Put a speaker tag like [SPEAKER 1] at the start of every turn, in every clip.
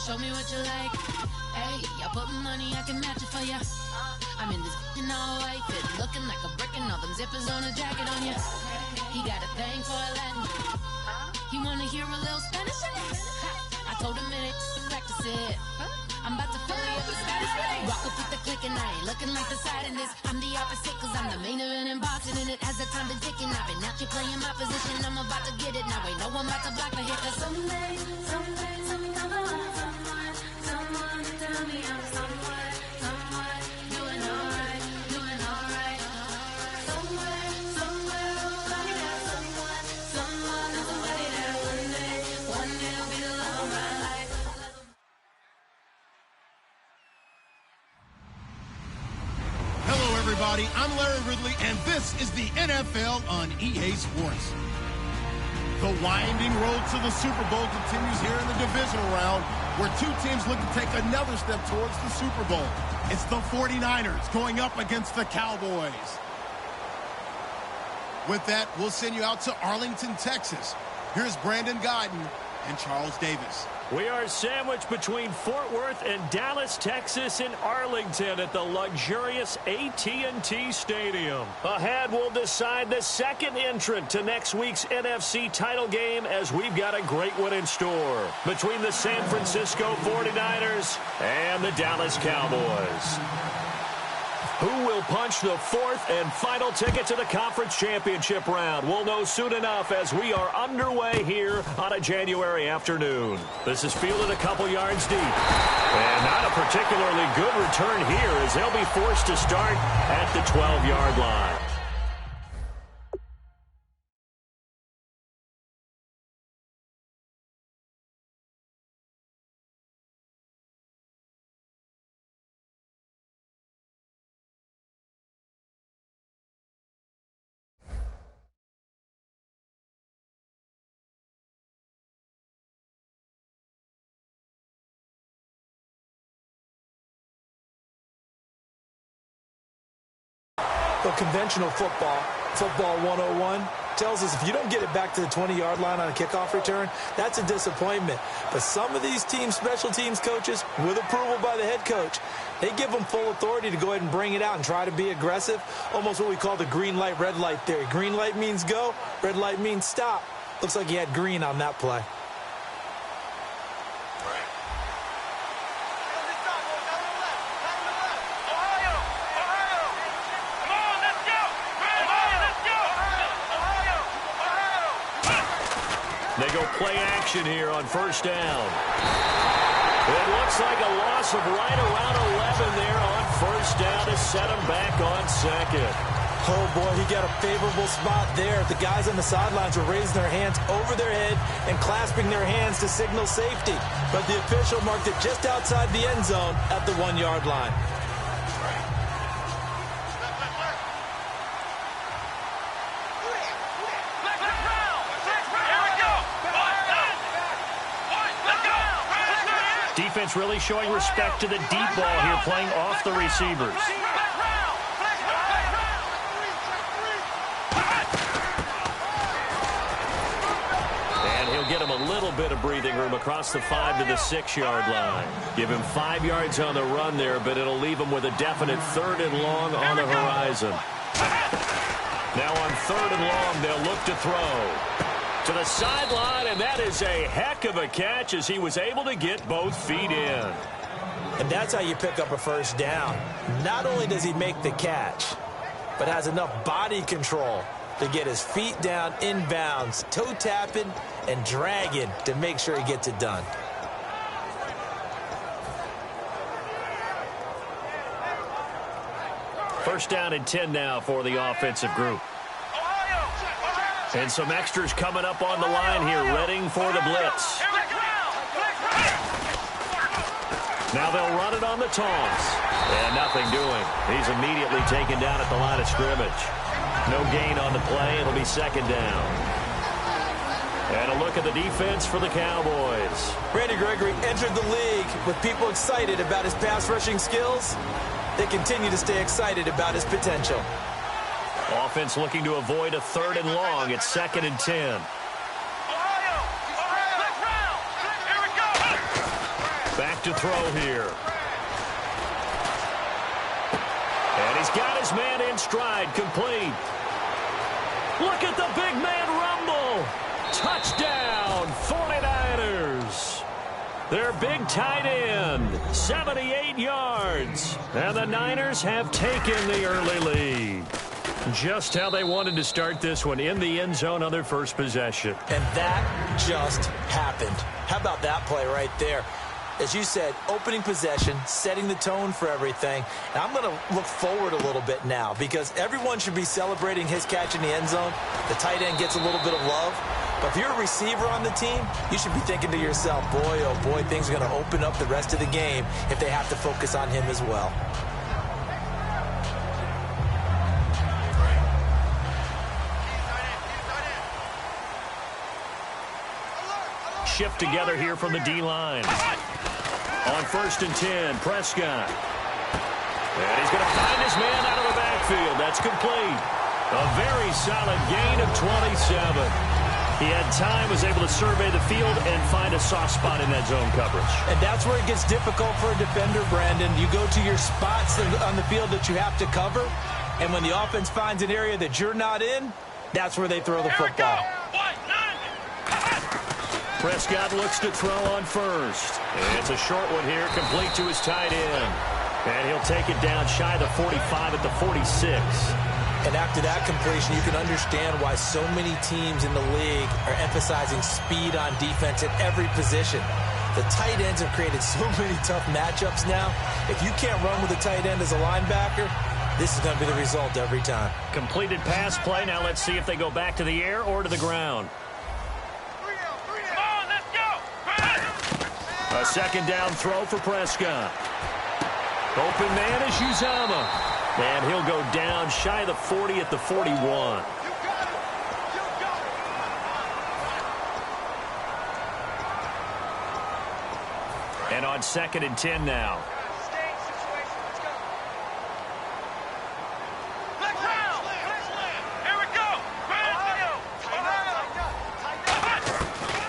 [SPEAKER 1] Show me what you like. Hey, I put money, I can match it for ya. I'm in this in all white fit, looking like a brick and all them zippers on a jacket on ya. He got a thing for a Latin. He wanna hear a little Spanish? I told him it ain't practice it. I'm about to fill you up with Spanish. Walk up with the click and I ain't looking like the side in this. I'm the opposite cause I'm the main event in boxing and it has the time to tick and I've been out here playing my position. I'm about to get it now. Ain't no one about to block my hit cause someday something come along. Someone tell me I'm somewhere doing alright. Somewhere, somebody there, somebody there. One day will be the love of my life.
[SPEAKER 2] Hello, everybody. I'm Larry Ridley, and this is the NFL on EA Sports. The winding road to the Super Bowl continues here in the divisional round, where two teams look to take another step towards the Super Bowl. It's the 49ers going up against the Cowboys. With that, we'll send you out to Arlington, Texas. Here's Brandon Guyton and Charles Davis.
[SPEAKER 3] We are sandwiched between Fort Worth and Dallas, Texas in Arlington at the luxurious AT&T Stadium. Ahead, we'll decide the second entrant to next week's NFC title game as we've got a great one in store between the San Francisco 49ers and the Dallas Cowboys. Who will punch the fourth and final ticket to the conference championship round? We'll know soon enough as we are underway here on a January afternoon. This is fielded a couple yards deep. And not a particularly good return here as they'll be forced to start at the 12-yard line.
[SPEAKER 4] Well, conventional football 101, tells us if you don't get it back to the 20-yard line on a kickoff return, that's a disappointment. But some of these teams, special teams coaches, with approval by the head coach, they give them full authority to go ahead and bring it out and try to be aggressive, almost what we call the green light, red light theory. Green light means go, red light means stop. Looks like he had green on that play.
[SPEAKER 3] They go play action here on first down. It looks like a loss of right around 11 there on first down to set him back on second.
[SPEAKER 4] Oh, boy, he got a favorable spot there. The guys on the sidelines were raising their hands over their head and clasping their hands to signal safety. But the official marked it just outside the end zone at the 1-yard line.
[SPEAKER 3] Defense really showing respect to the deep ball here, playing off the receivers. And he'll get him a little bit of breathing room across the 5 to the 6-yard line. Give him 5 yards on the run there, but it'll leave him with a definite 3rd and long on the horizon. Now on 3rd and long, they'll look to throw to the sideline, and that is a heck of a catch as he was able to get both feet in.
[SPEAKER 4] And that's how you pick up a first down. Not only does he make the catch, but has enough body control to get his feet down inbounds, toe tapping and dragging to make sure he gets it done.
[SPEAKER 3] First down and 10 now for the offensive group. And some extras coming up on the line here, readying for the blitz. Now they'll run it on the toss. And nothing doing. He's immediately taken down at the line of scrimmage. No gain on the play. It'll be second down. And a look at the defense for the Cowboys.
[SPEAKER 4] Randy Gregory entered the league with people excited about his pass rushing skills. They continue to stay excited about his potential.
[SPEAKER 3] Offense looking to avoid a 3rd and long. It's 2nd and 10. Back to throw here. And he's got his man in stride, complete. Look at the big man rumble. Touchdown, 49ers. Their big tight end, 78 yards. And the Niners have taken the early lead. Just how they wanted to start this one, in the end zone on their first possession.
[SPEAKER 4] And that just happened. How about that play right there? As you said, opening possession, setting the tone for everything. And I'm going to look forward a little bit now because everyone should be celebrating his catch in the end zone. The tight end gets a little bit of love. But if you're a receiver on the team, you should be thinking to yourself, boy, oh boy, things are going to open up the rest of the game if they have to focus on him as well.
[SPEAKER 3] Shift together here from the D-line. On 1st and 10, Prescott. And he's going to find his man out of the backfield. That's complete. A very solid gain of 27. He had time, was able to survey the field and find a soft spot in that zone coverage.
[SPEAKER 4] And that's where it gets difficult for a defender, Brandon. You go to your spots on the field that you have to cover, and when the offense finds an area that you're not in, that's where they throw the football.
[SPEAKER 3] Prescott looks to throw on 1st. And it's a short one here, complete to his tight end. And he'll take it down shy of the 45 at the 46.
[SPEAKER 4] And after that completion, you can understand why so many teams in the league are emphasizing speed on defense at every position. The tight ends have created so many tough matchups now. If you can't run with a tight end as a linebacker, this is going to be the result every time.
[SPEAKER 3] Completed pass play. Now let's see if they go back to the air or to the ground. A 2nd down throw for Prescott. Open man is Uzomah. And he'll go down shy of the 40 at the 41. And on 2nd and 10 now.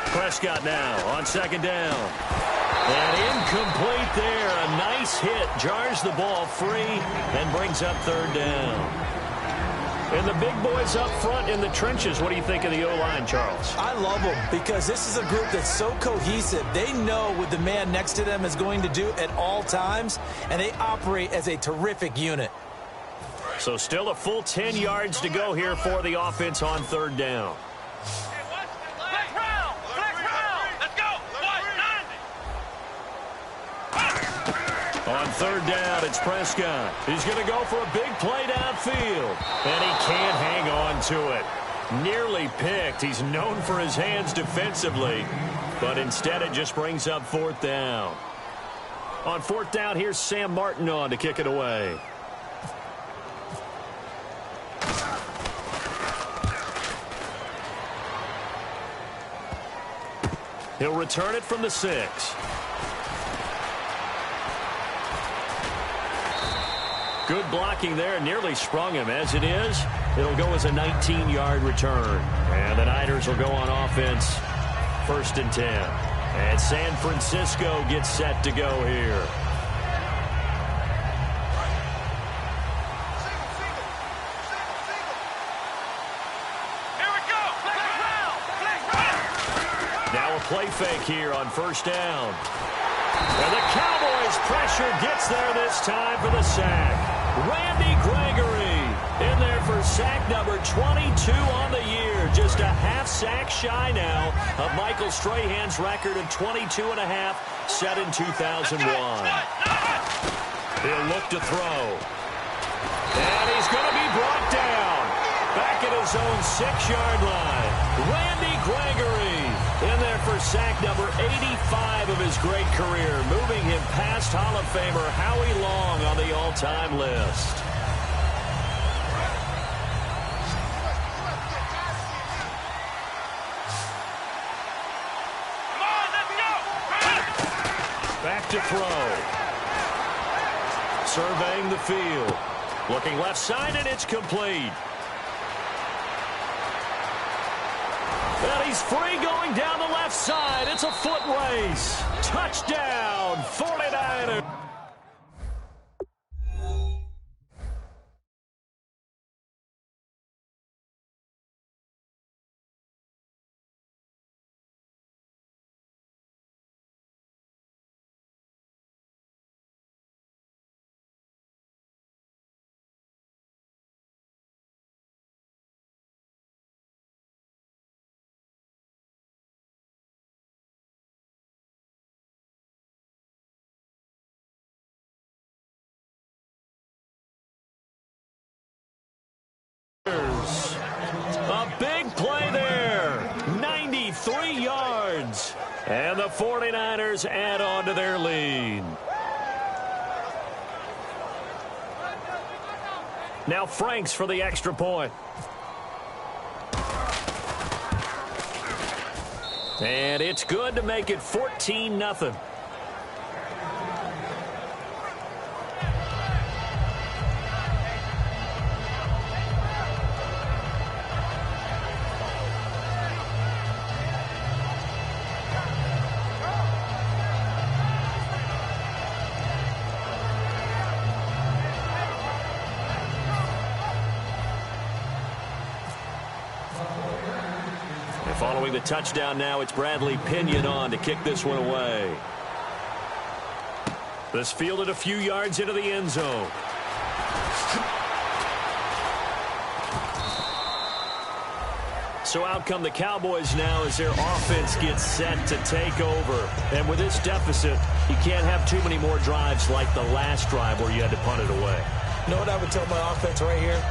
[SPEAKER 3] Prescott now on 2nd down. And incomplete there. A nice hit. Jars the ball free and brings up 3rd down. And the big boys up front in the trenches. What do you think of the O-line, Charles?
[SPEAKER 4] I love them because this is a group that's so cohesive. They know what the man next to them is going to do at all times, and they operate as a terrific unit.
[SPEAKER 3] So still a full 10 yards to go here for the offense on 3rd down. On 3rd down, it's Prescott. He's going to go for a big play downfield. And he can't hang on to it. Nearly picked. He's known for his hands defensively. But instead, it just brings up 4th down. On 4th down, here's Sam Martin on to kick it away. He'll return it from the 6. Good blocking there, nearly sprung him. As it is, it'll go as a 19-yard return. And the Niners will go on offense, 1st and 10. And San Francisco gets set to go here. Now a play fake here on 1st down. And the Cowboys' pressure gets there this time for the sack. Randy Gregory in the number 22 on the year. Just a half sack shy now of Michael Strahan's record of 22 and a half set in 2001. He'll look to throw. And he's going to be brought down. Back at his own 6-yard line. Randy Gregory in there for sack number 85 of his great career, moving him past Hall of Famer Howie Long on the all-time list. Back to throw. Surveying the field. Looking left side, and it's complete. And he's free going down the left side. It's a foot race. Touchdown, 49ers. A big play there. 93 yards. And the 49ers add on to their lead. Now Franks for the extra point. And it's good to make it 14-0. Following the touchdown now, it's Bradley Pinion on to kick this one away. This fielded a few yards into the end zone. So out come the Cowboys now as their offense gets set to take over. And with this deficit, you can't have too many more drives like the last drive where you had to punt it away.
[SPEAKER 4] You know what I would tell my offense right here?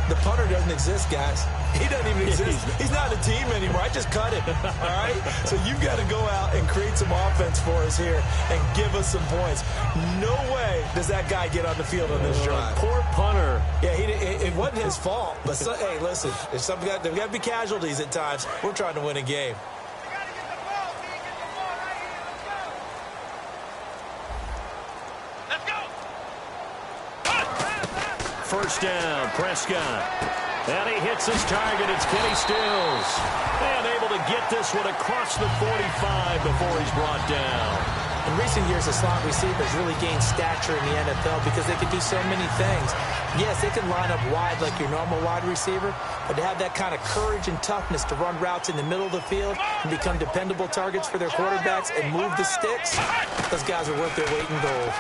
[SPEAKER 4] The punter doesn't exist, guys. He doesn't even exist. He's not a team anymore. I just cut him, all right? So you've got to go out and create some offense for us here and give us some points. No way does that guy get on the field on this drive.
[SPEAKER 3] Poor punter.
[SPEAKER 4] Yeah, it wasn't his fault. But, hey, listen, there's got to be casualties at times. We're trying to win a game.
[SPEAKER 3] First down, Prescott. And he hits his target. It's Kenny Stills. And able to get this one across the 45 before he's brought down.
[SPEAKER 5] In recent years, the slot receivers really gained stature in the NFL because they could do so many things. Yes, they can line up wide like your normal wide receiver, but to have that kind of courage and toughness to run routes in the middle of the field and become dependable targets for their quarterbacks and move the sticks, those guys are worth their weight in gold.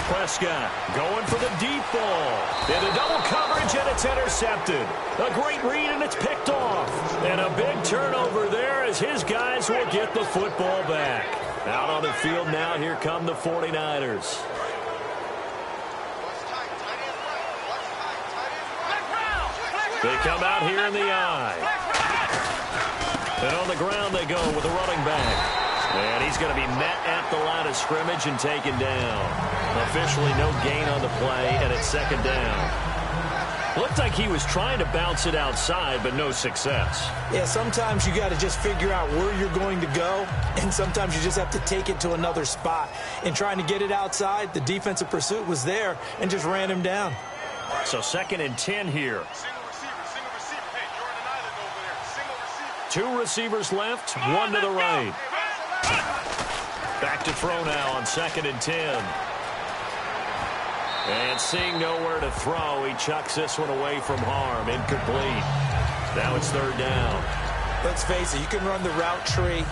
[SPEAKER 3] Prescott going for the deep ball. Into double coverage, and it's intercepted. A great read, and it's picked off. And a big turnover there as his guys will get the football back. Out on the field now, here come the 49ers. They come out here in the eye. And on the ground they go with the running back. And he's going to be met at the line of scrimmage and taken down. Officially no gain on the play, and it's second down. Looked like he was trying to bounce it outside, but no success.
[SPEAKER 4] Yeah, sometimes you got to just figure out where you're going to go, and sometimes you just have to take it to another spot. In trying to get it outside, the defensive pursuit was there and just ran him down.
[SPEAKER 3] So 2nd and 10 here. Two receivers left, one to the right. Back to throw now on 2nd and 10. And seeing nowhere to throw, he chucks this one away from harm. Incomplete. Now it's 3rd down.
[SPEAKER 4] Let's face it, you can run the route tree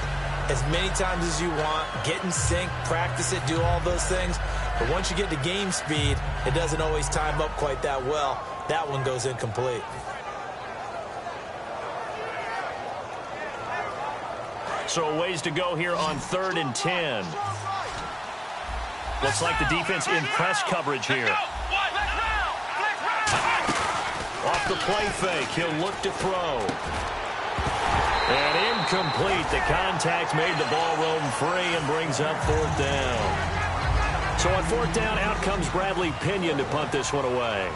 [SPEAKER 4] as many times as you want, get in sync, practice it, do all those things. But once you get to game speed, it doesn't always time up quite that well.
[SPEAKER 5] That one goes incomplete.
[SPEAKER 3] So a ways to go here on 3rd and 10. Looks like the defense in press coverage here. Off the play fake, he'll look to throw. And incomplete. The contact made the ball roam free and brings up 4th down. So on 4th down, out comes Bradley Pinion to punt this one away.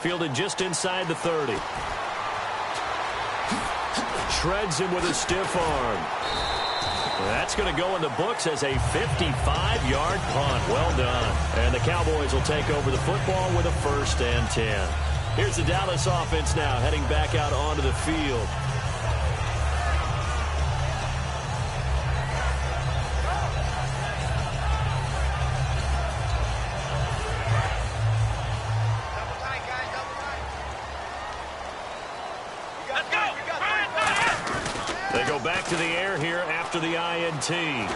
[SPEAKER 3] Fielded just inside the 30. Shreds him with a stiff arm. That's going to go in the books as a 55-yard punt. Well done. And the Cowboys will take over the football with a 1st and 10. Here's the Dallas offense now heading back out onto the field. They go back to the air here after the INT. He's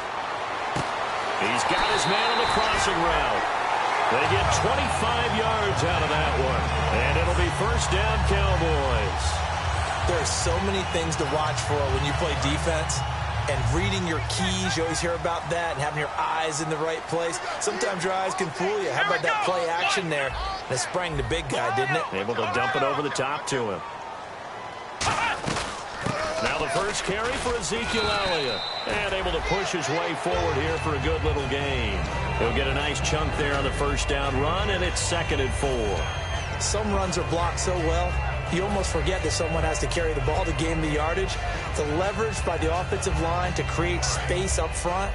[SPEAKER 3] got his man on the crossing route. They get 25 yards out of that one. And it'll be 1st down, Cowboys.
[SPEAKER 5] There's so many things to watch for when you play defense. And reading your keys, you always hear about that, and having your eyes in the right place. Sometimes your eyes can fool you. How about that play action there? That sprang the big guy, didn't it?
[SPEAKER 3] Able to dump it over the top to him. Now the first carry for Ezekiel Elliott. And able to push his way forward here for a good little gain. He'll get a nice chunk there on the 1st down run, and it's 2nd and 4.
[SPEAKER 5] Some runs are blocked so well, you almost forget that someone has to carry the ball to gain the yardage. The leverage by the offensive line to create space up front,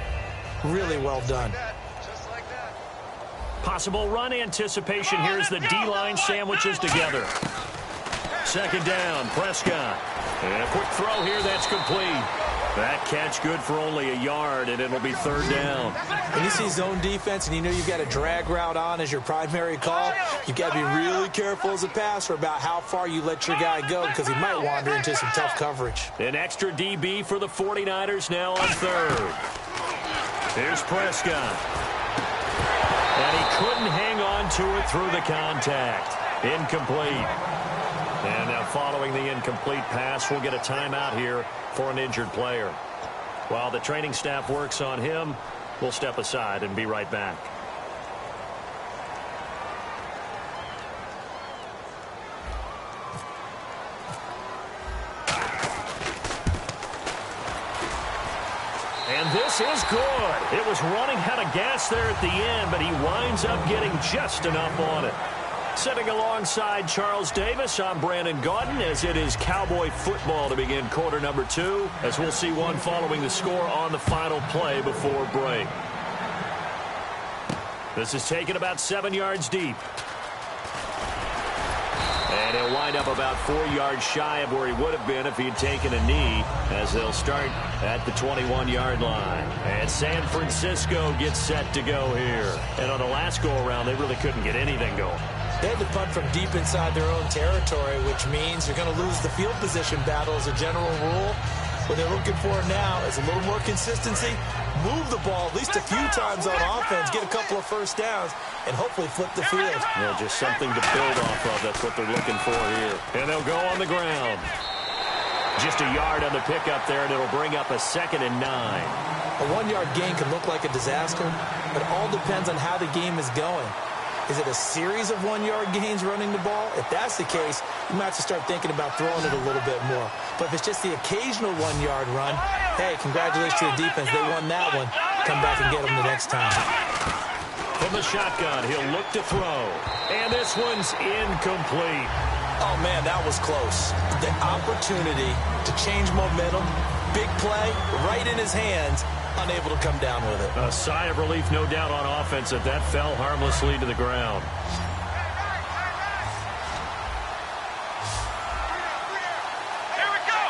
[SPEAKER 5] really well done.
[SPEAKER 3] Possible run anticipation here as the D-line sandwiches together. 2nd down, Prescott. And a quick throw here, that's complete. That catch good for only a yard, and it'll be 3rd down.
[SPEAKER 5] When you see zone defense and you know you've got a drag route on as your primary call, you've got to be really careful as a passer about how far you let your guy go because he might wander into some tough coverage.
[SPEAKER 3] An extra DB for the 49ers now on 3rd. Here's Prescott. And he couldn't hang on to it through the contact. Incomplete. And now following the incomplete pass, we'll get a timeout here for an injured player. While the training staff works on him, we'll step aside and be right back. And this is good. It was running out of gas there at the end, but he winds up getting just enough on it. Sitting alongside Charles Davis, I'm Brandon Gaudin as it is Cowboy football to begin quarter number 2, as we'll see one following the score on the final play before break. This is taken about 7 yards deep. And he'll wind up about 4 yards shy of where he would have been if he had taken a knee, as they'll start at the 21-yard line. And San Francisco gets set to go here. And on the last go-around, they really couldn't get anything going.
[SPEAKER 5] They had to punt from deep inside their own territory, which means you're going to lose the field position battle as a general rule. What they're looking for now is a little more consistency, move the ball at least a few times on offense, get a couple of 1st downs, and hopefully flip the field.
[SPEAKER 3] Yeah, just something to build off of. That's what they're looking for here. And they'll go on the ground. Just a yard on the pickup there, and it'll bring up a 2nd and 9.
[SPEAKER 5] A 1-yard gain can look like a disaster, but it all depends on how the game is going. Is it a series of 1-yard gains running the ball? If that's the case, you might have to start thinking about throwing it a little bit more. But if it's just the occasional 1-yard run, hey, congratulations to the defense. They won that one. Come back and get them the next time.
[SPEAKER 3] From the shotgun, he'll look to throw. And this one's incomplete.
[SPEAKER 5] Oh, man, that was close. The opportunity to change momentum, big play, right in his hands, unable to come down with it.
[SPEAKER 3] A sigh of relief, no doubt, on offense that fell harmlessly to the ground.
[SPEAKER 6] Here we go.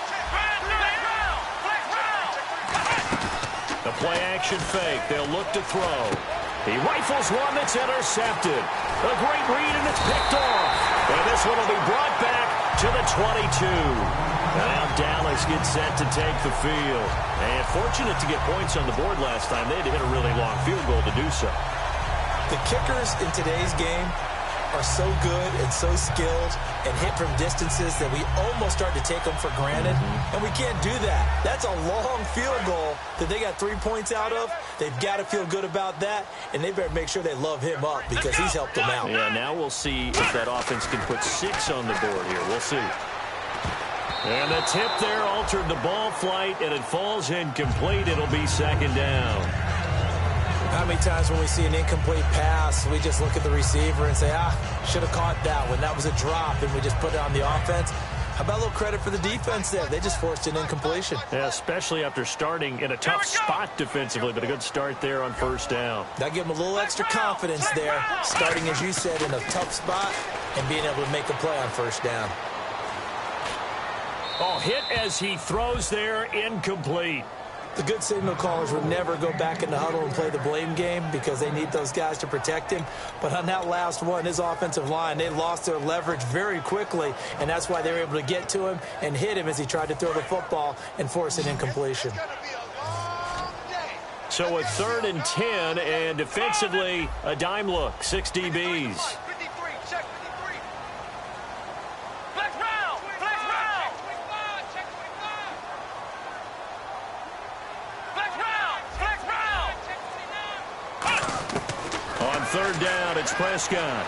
[SPEAKER 3] The play-action fake. They'll look to throw. He rifles one that's intercepted. A great read, and it's picked off. And this one will be brought back to the 22. Now Dallas gets set to take the field. And fortunate to get points on the board last time. They had to hit a really long field goal to do so.
[SPEAKER 5] The kickers in today's game are so good and so skilled and hit from distances that we almost start to take them for granted, and we can't do that. That's a long field goal that they got 3 points out of. They've got to feel good about that, and they better make sure they love him up because he's helped them out.
[SPEAKER 3] Yeah, now we'll see if that offense can put 6 on the board here. We'll see. And the tip there altered the ball flight, and it falls incomplete. It'll be second down.
[SPEAKER 5] How many times when we see an incomplete pass, we just look at the receiver and say, should have caught that one. That was a drop, and we just put it on the offense. How about a little credit for the defense there? They just forced an incompletion.
[SPEAKER 3] Yeah, especially after starting in a tough spot defensively, but a good start there on first down.
[SPEAKER 5] That gave them a little extra confidence there, starting, as you said, in a tough spot and being able to make a play on first down.
[SPEAKER 3] Oh, hit as he throws there, incomplete.
[SPEAKER 5] The good signal callers would never go back in the huddle and play the blame game because they need those guys to protect him. But on that last one, his offensive line, they lost their leverage very quickly, and that's why they were able to get to him and hit him as he tried to throw the football and force an incompletion.
[SPEAKER 3] So a 3rd and 10, and defensively, a dime look, 6 DBs. On 3rd down, it's Prescott.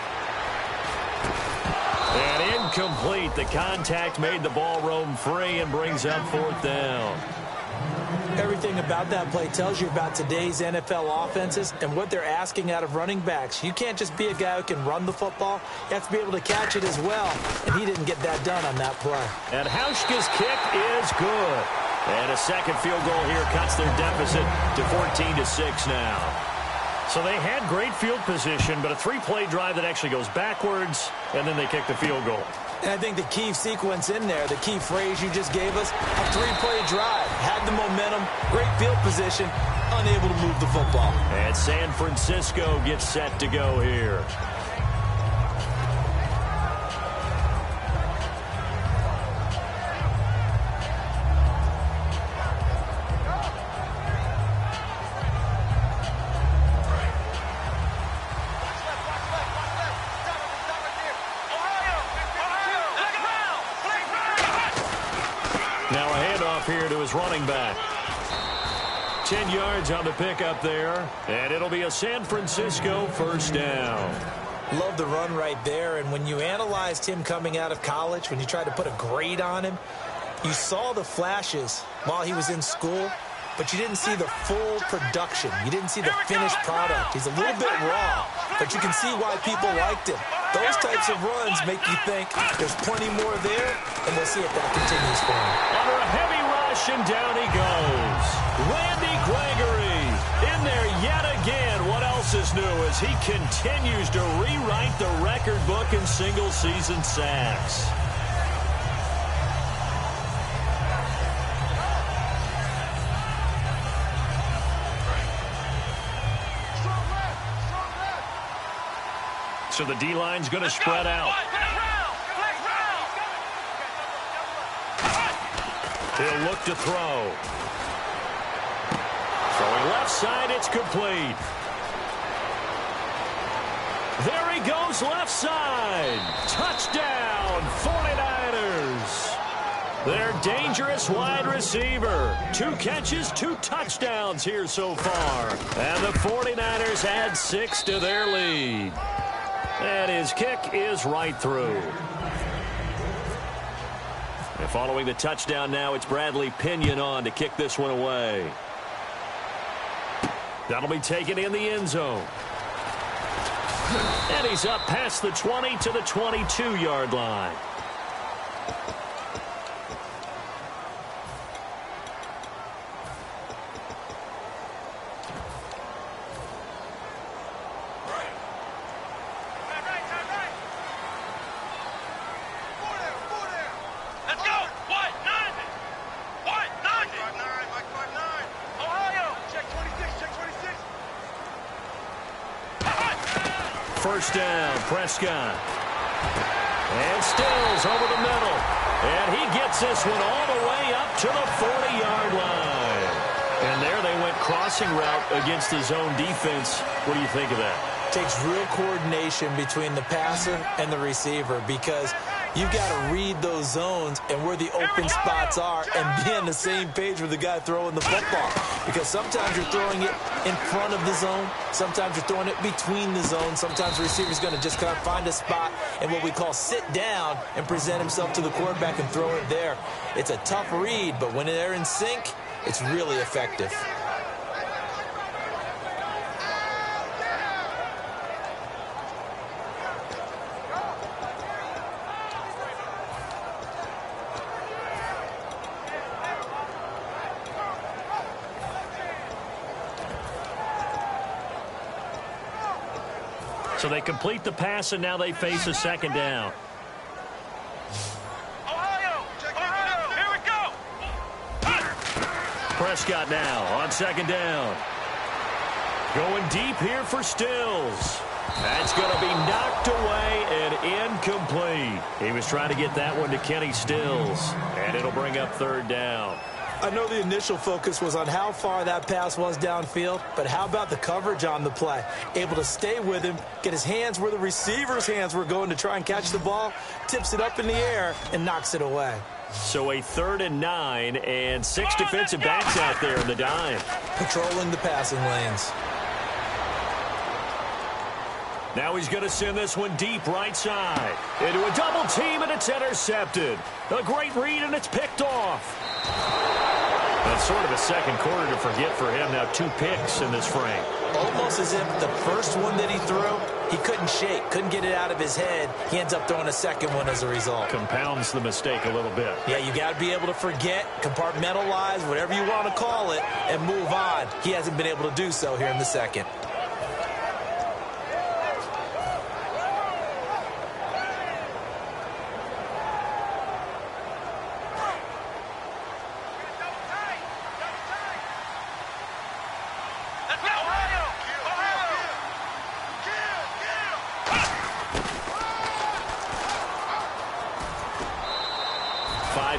[SPEAKER 3] And incomplete. The contact made the ball roam free and brings up 4th down.
[SPEAKER 5] Everything about that play tells you about today's NFL offenses and what they're asking out of running backs. You can't just be a guy who can run the football. You have to be able to catch it as well, and he didn't get that done on that play.
[SPEAKER 3] And Hauschka's kick is good. And a second field goal here cuts their deficit to 14-6 now. So they had great field position, but a 3-play drive that actually goes backwards, and then they kick the field goal.
[SPEAKER 5] And I think the key sequence in there, the key phrase you just gave us, a 3-play drive. Had the momentum, great field position, unable to move the football.
[SPEAKER 3] And San Francisco gets set to go here. Now a handoff here to his running back. 10 yards on the pickup there, and it'll be a San Francisco first down.
[SPEAKER 5] Love the run right there, and when you analyzed him coming out of college, when you tried to put a grade on him, you saw the flashes while he was in school, but you didn't see the full production. You didn't see the finished product. He's a little bit raw, but you can see why people liked him. Those types of runs make you think there's plenty more there, and we'll see if that continues for him.
[SPEAKER 3] Under a heavy rush, and down he goes. Randy Gregory in there yet again. What else is new as he continues to rewrite the record book in single-season sacks. So the D-line's going to spread out. He'll look to throw. Throwing left side, it's complete. There he goes, left side. Touchdown, 49ers. Their dangerous wide receiver. 2 catches, 2 touchdowns here so far. And the 49ers add 6 to their lead. And his kick is right through. And following the touchdown now, it's Bradley Pinion on to kick this one away. That'll be taken in the end zone. And he's up past the 20 to the 22-yard line. First down, Prescott. And Stills over the middle. And he gets this one all the way up to the 40-yard line. And there they went crossing route against the zone defense. What do you think of that?
[SPEAKER 5] Takes real coordination between the passer and the receiver because you've got to read those zones and where the open spots are and be on the same page with the guy throwing the football. Because sometimes you're throwing it in front of the zone. Sometimes you're throwing it between the zones. Sometimes the receiver's going to just kind of find a spot and what we call sit down and present himself to the quarterback and throw it there. It's a tough read, but when they're in sync, it's really effective.
[SPEAKER 3] So they complete the pass, and now they face a second down.
[SPEAKER 6] Ohio, here we go.
[SPEAKER 3] Prescott now on second down. Going deep here for Stills. That's going to be knocked away and incomplete. He was trying to get that one to Kenny Stills, and it'll bring up third down.
[SPEAKER 5] I know the initial focus was on how far that pass was downfield, but how about the coverage on the play? Able to stay with him, get his hands where the receiver's hands were going to try and catch the ball, tips it up in the air, and knocks it away.
[SPEAKER 3] So a 3rd and 9, and 6 defensive backs out there in the dime.
[SPEAKER 5] Patrolling the passing lanes.
[SPEAKER 3] Now he's going to send this one deep right side. Into a double team, and it's intercepted. A great read, and it's picked off. That's sort of a second quarter to forget for him. Now 2 picks in this frame.
[SPEAKER 5] Almost as if the first one that he threw, he couldn't shake, couldn't get it out of his head. He ends up throwing a second one as a result.
[SPEAKER 3] Compounds the mistake a little bit.
[SPEAKER 5] Yeah, you got to be able to forget, compartmentalize, whatever you want to call it, and move on. He hasn't been able to do so here in the second.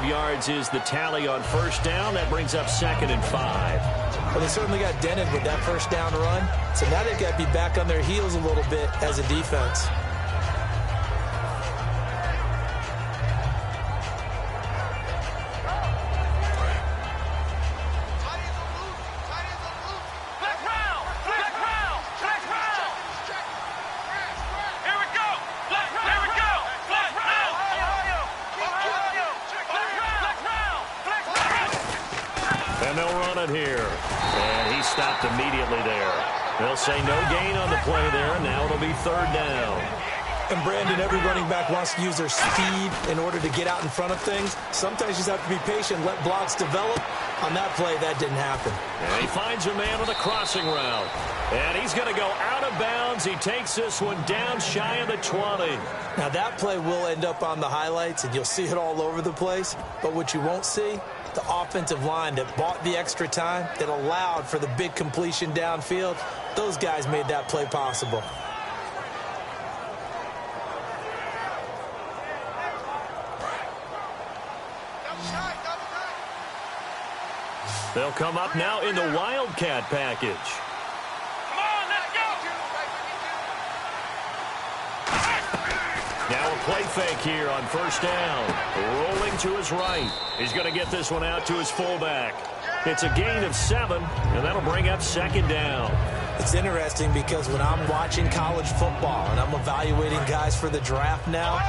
[SPEAKER 3] Yards is the tally on first down. That brings up 2nd and 5.
[SPEAKER 5] Well, they certainly got dented with that first down run. So now they've got to be back on their heels a little bit as a defense.
[SPEAKER 3] And they'll run it here. And he stopped immediately there. They'll say no gain on the play there, and now it'll be 3rd down.
[SPEAKER 5] And, Brandon, every running back wants to use their speed in order to get out in front of things. Sometimes you just have to be patient, let blocks develop. On that play, that didn't happen.
[SPEAKER 3] And he finds a man on the crossing route. And he's going to go out of bounds. He takes this one down shy of the 20.
[SPEAKER 5] Now, that play will end up on the highlights, and you'll see it all over the place. But what you won't see, the offensive line that bought the extra time, that allowed for the big completion downfield, those guys made that play possible.
[SPEAKER 3] They'll come up now in the Wildcat package.
[SPEAKER 6] Come on, let's go.
[SPEAKER 3] Now a play fake here on first down. Rolling to his right. He's going to get this one out to his fullback. It's a gain of 7, and that'll bring up 2nd down.
[SPEAKER 5] It's interesting because when I'm watching college football and I'm evaluating guys for the draft now,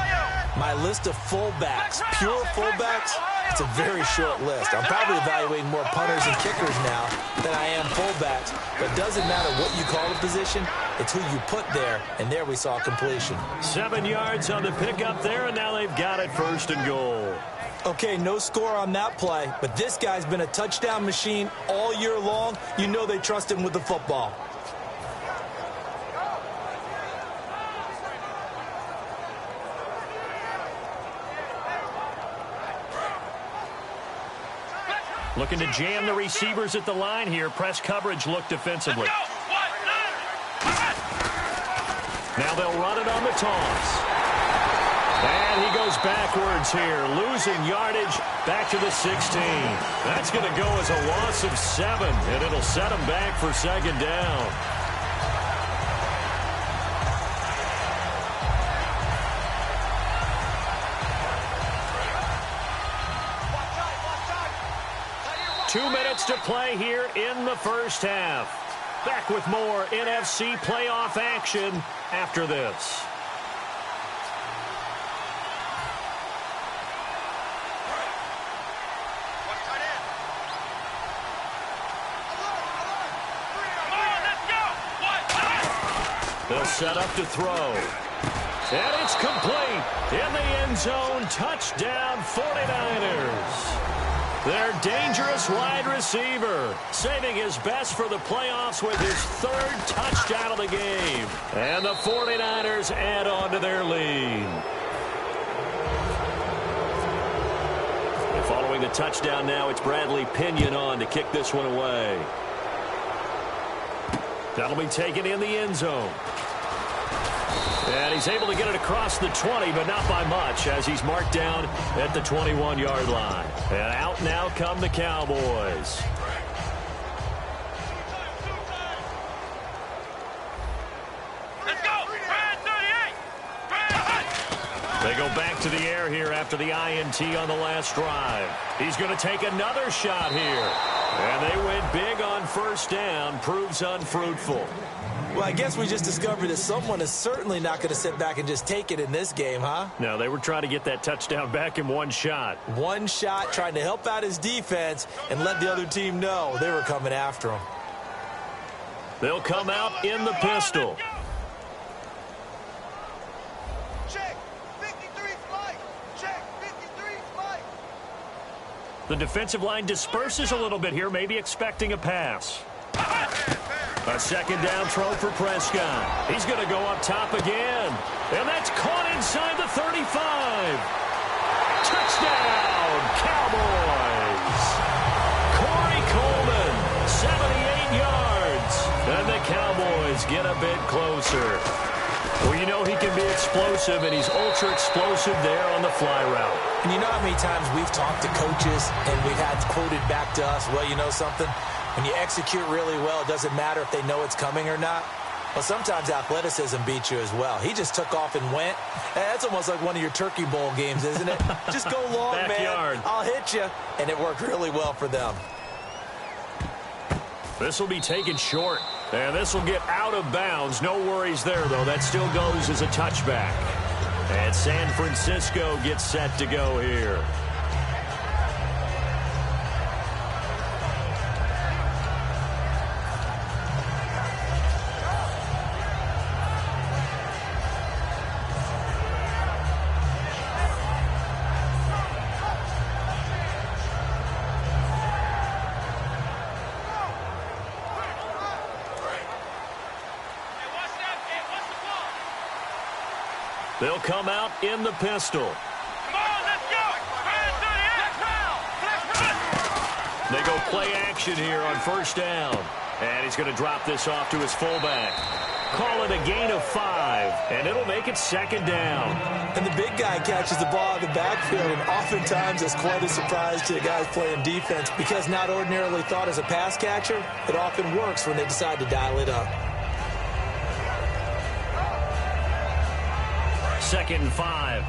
[SPEAKER 5] my list of fullbacks, pure fullbacks, it's a very short list. I'm probably evaluating more punters and kickers now than I am fullbacks. But it doesn't matter what you call the position, it's who you put there, and there we saw completion.
[SPEAKER 3] 7 yards on the pickup there, and now they've got it 1st and goal.
[SPEAKER 5] Okay, no score on that play, but this guy's been a touchdown machine all year long. You know they trust him with the football.
[SPEAKER 3] Looking to jam the receivers at the line here. Press coverage look defensively. Now they'll run it on the toss. And he goes backwards here, losing yardage back to the 16. That's going to go as a loss of 7, and it'll set him back for second down. Two minutes to play here in the first half. Back with more NFC playoff action after this. They'll set up to throw. And it's complete. In the end zone, touchdown 49ers. Their dangerous wide receiver, saving his best for the playoffs with his 3rd touchdown of the game. And the 49ers add on to their lead. And following the touchdown now, it's Bradley Pinion on to kick this one away. That'll be taken in the end zone. And he's able to get it across the 20, but not by much, as he's marked down at the 21-yard line. And out now come the Cowboys.
[SPEAKER 6] Let's go! Brad 38! Brad!
[SPEAKER 3] They go back to the air here after the INT on the last drive. He's going to take another shot here. And they went big on first down, proves unfruitful.
[SPEAKER 5] Well, I guess we just discovered that someone is certainly not going to sit back and just take it in this game, huh?
[SPEAKER 3] No, they were trying to get that touchdown back in one shot.
[SPEAKER 5] One shot, trying to help out his defense and let the other team know they were coming after him.
[SPEAKER 3] They'll come out in the pistol.
[SPEAKER 6] Check! 53 flight! Check! 53 flight!
[SPEAKER 3] The defensive line disperses a little bit here, maybe expecting a pass. A second down throw for Prescott. He's going to go up top again. And that's caught inside the 35. Touchdown, Cowboys. Corey Coleman, 78 yards. And the Cowboys get a bit closer. Well, you know he can be explosive, and he's ultra-explosive there on the fly route.
[SPEAKER 5] And you know how many times we've talked to coaches and we've had quoted back to us, well, you know something? When you execute really well, it doesn't matter if they know it's coming or not. Well, sometimes athleticism beats you as well. He just took off and went. That's almost like one of your Turkey Bowl games, isn't it? Just go long,
[SPEAKER 3] Backyard.
[SPEAKER 5] man. I'll hit you. And it worked really well for them.
[SPEAKER 3] This will be taken short. And this will get out of bounds. No worries there, though. That still goes as a touchback. And San Francisco gets set to go here. They'll come out in the pistol.
[SPEAKER 6] Come on, let's go! Brad 38!
[SPEAKER 3] They go play action here on first down. And he's going to drop this off to his fullback. Call it a gain of 5, and it'll make it second down.
[SPEAKER 5] And the big guy catches the ball in the backfield, and oftentimes it's quite a surprise to the guys playing defense because not ordinarily thought as a pass catcher, it often works when they decide to dial it up.
[SPEAKER 3] Second and 5.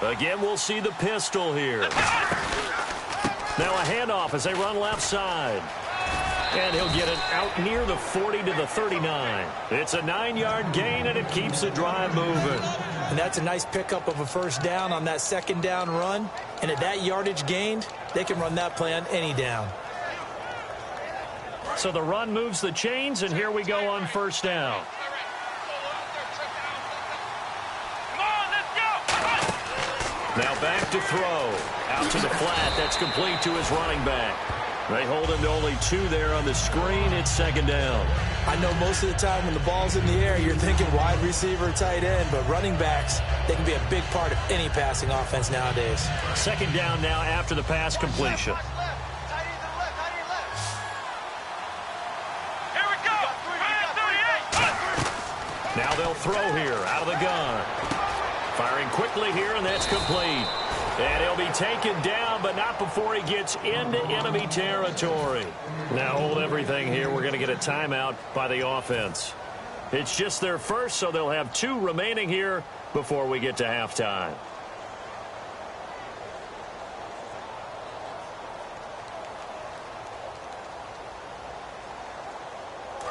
[SPEAKER 3] Again, we'll see the pistol here. Now a handoff as they run left side. And he'll get it out near the 40 to the 39. It's a 9-yard gain, and it keeps the drive moving.
[SPEAKER 5] And that's a nice pickup of a first down on that second down run. And at that yardage gained, they can run that play on any down.
[SPEAKER 3] So the run moves the chains, and here we go on first down. Now back to throw. Out to the flat. That's complete to his running back. They hold him to only 2 there on the screen. It's second down.
[SPEAKER 5] I know most of the time when the ball's in the air, you're thinking wide receiver, tight end, but running backs, they can be a big part of any passing offense nowadays.
[SPEAKER 3] Second down now after the pass completion. Now they'll throw here out of the gun. Firing quickly here, and that's complete. And he'll be taken down, but not before he gets into enemy territory. Now hold everything here. We're going to get a timeout by the offense. It's just their first, so they'll have 2 remaining here before we get to halftime.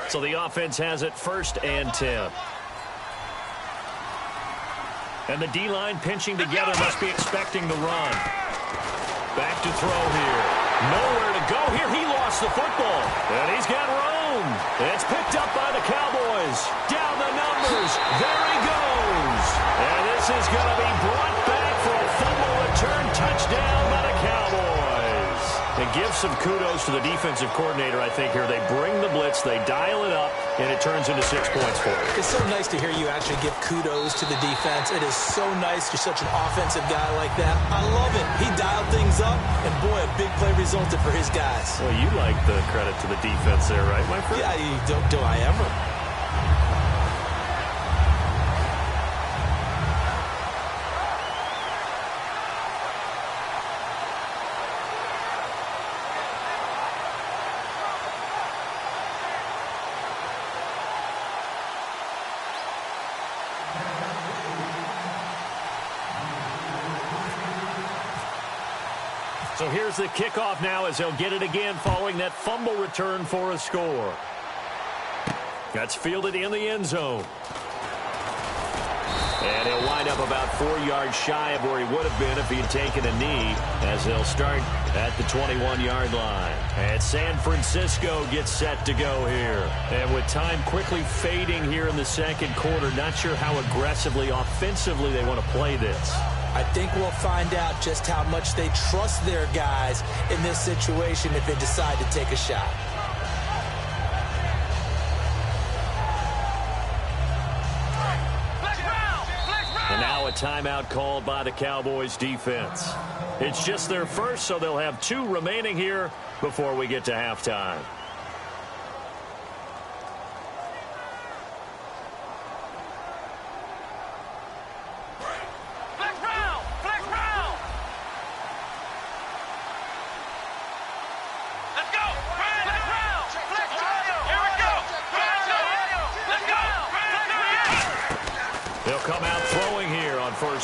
[SPEAKER 3] So the offense has it 1st and 10. And the D-line pinching together must be expecting the run. Back to throw here. Nowhere to go here. He lost the football. And he's got room. It's picked up by the Cowboys. Down the numbers. There he goes. And this is going to be brought back for a fumble return touchdown by the Cowboys. And give some kudos to the defensive coordinator, I think, here. They bring the blitz, they dial it up, and it turns into 6 points for them.
[SPEAKER 5] It's so nice to hear you actually give kudos to the defense. It is so nice you're such an offensive guy like that. I love it. He dialed things up, and boy, a big play resulted for his guys.
[SPEAKER 3] Well, you like the credit to the defense there, right, my friend?
[SPEAKER 5] Yeah, do I ever?
[SPEAKER 3] So here's the kickoff now as they'll get it again following that fumble return for a score. That's fielded in the end zone. And he'll wind up about 4 yards shy of where he would have been if he had taken a knee, as they'll start at the 21-yard line. And San Francisco gets set to go here. And with time quickly fading here in the second quarter, not sure how aggressively, offensively they want to play this.
[SPEAKER 5] I think we'll find out just how much they trust their guys in this situation if they decide to take a shot.
[SPEAKER 3] And now a timeout called by the Cowboys defense. It's just their first, so they'll have 2 remaining here before we get to halftime.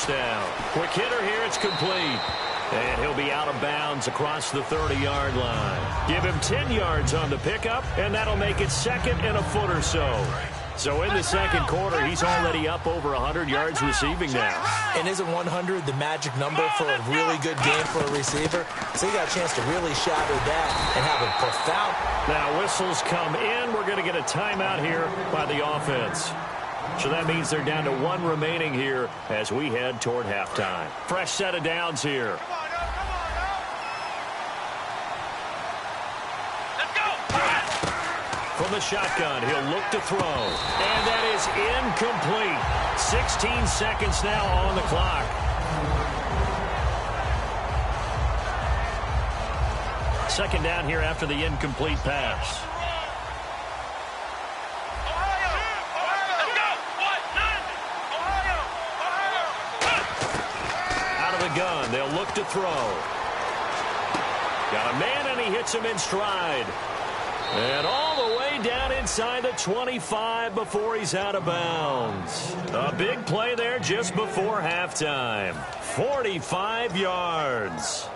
[SPEAKER 3] Down. Quick hitter here, it's complete. And he'll be out of bounds across the 30-yard line. Give him 10 yards on the pickup, and that'll make it 2nd and a foot or so. So in the second quarter, he's already up over 100 yards receiving now.
[SPEAKER 5] And isn't 100 the magic number for a really good game for a receiver? So he got a chance to really shatter that and have a profound...
[SPEAKER 3] Now whistles come in. We're going to get a timeout here by the offense. So that means they're down to 1 remaining here as we head toward halftime. Fresh set of downs here.
[SPEAKER 6] Let's go.
[SPEAKER 3] From the shotgun, he'll look to throw. And that is incomplete. 16 seconds now on the clock. Second down here after the incomplete pass. Gun. They'll look to throw. Got a man, and he hits him in stride. And all the way down inside the 25 before he's out of bounds. A big play there just before halftime. 45 yards.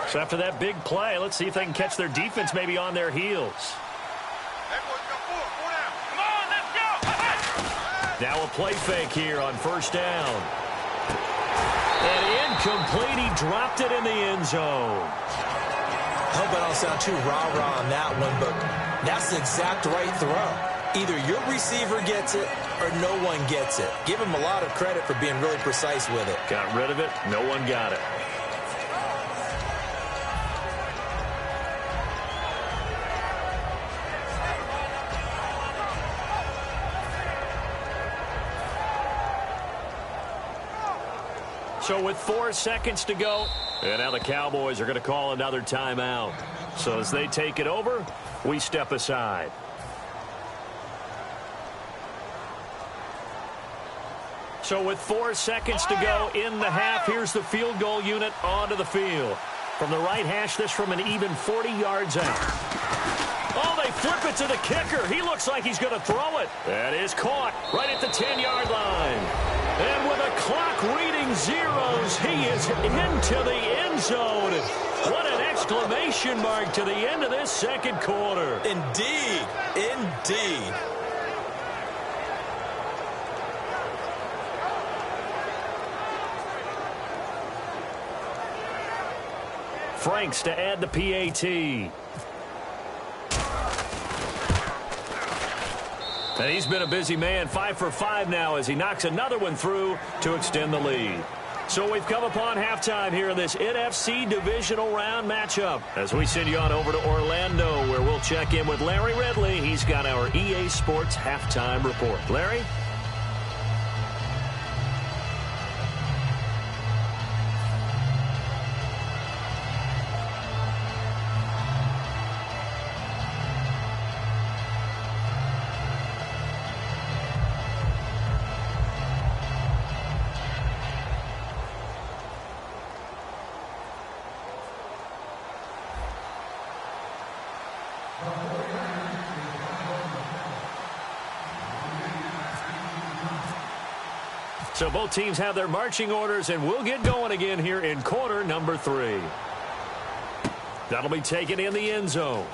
[SPEAKER 3] So after that big play, let's see if they can catch their defense maybe on their heels. Now a play fake here on first down. And incomplete. He dropped it in the end zone.
[SPEAKER 5] I hope I don't sound too rah-rah on that one, but that's the exact right throw. Either your receiver gets it or no one gets it. Give him a lot of credit for being really precise with it.
[SPEAKER 3] Got rid of it. No one got it. So with 4 seconds to go, and now the Cowboys are going to call another timeout. So as they take it over, we step aside. So with 4 seconds to go in the half, here's the field goal unit onto the field. From the right hash, this from an even 40 yards out. Oh, they flip it to the kicker. He looks like he's going to throw it. That is caught right at the 10-yard line. And with a clock reading zeros, he is into the end zone. What an exclamation mark to the end of this second quarter.
[SPEAKER 4] Indeed. Indeed.
[SPEAKER 3] Franks to add the PAT. And he's been a busy man, 5 for 5 now as he knocks another one through to extend the lead. So we've come upon halftime here in this NFC divisional round matchup as we send you on over to Orlando where we'll check in with Larry Ridley. He's got our EA Sports halftime report. Larry? So both teams have their marching orders, and we'll get going again here in quarter number 3. That'll be taken in the end zone.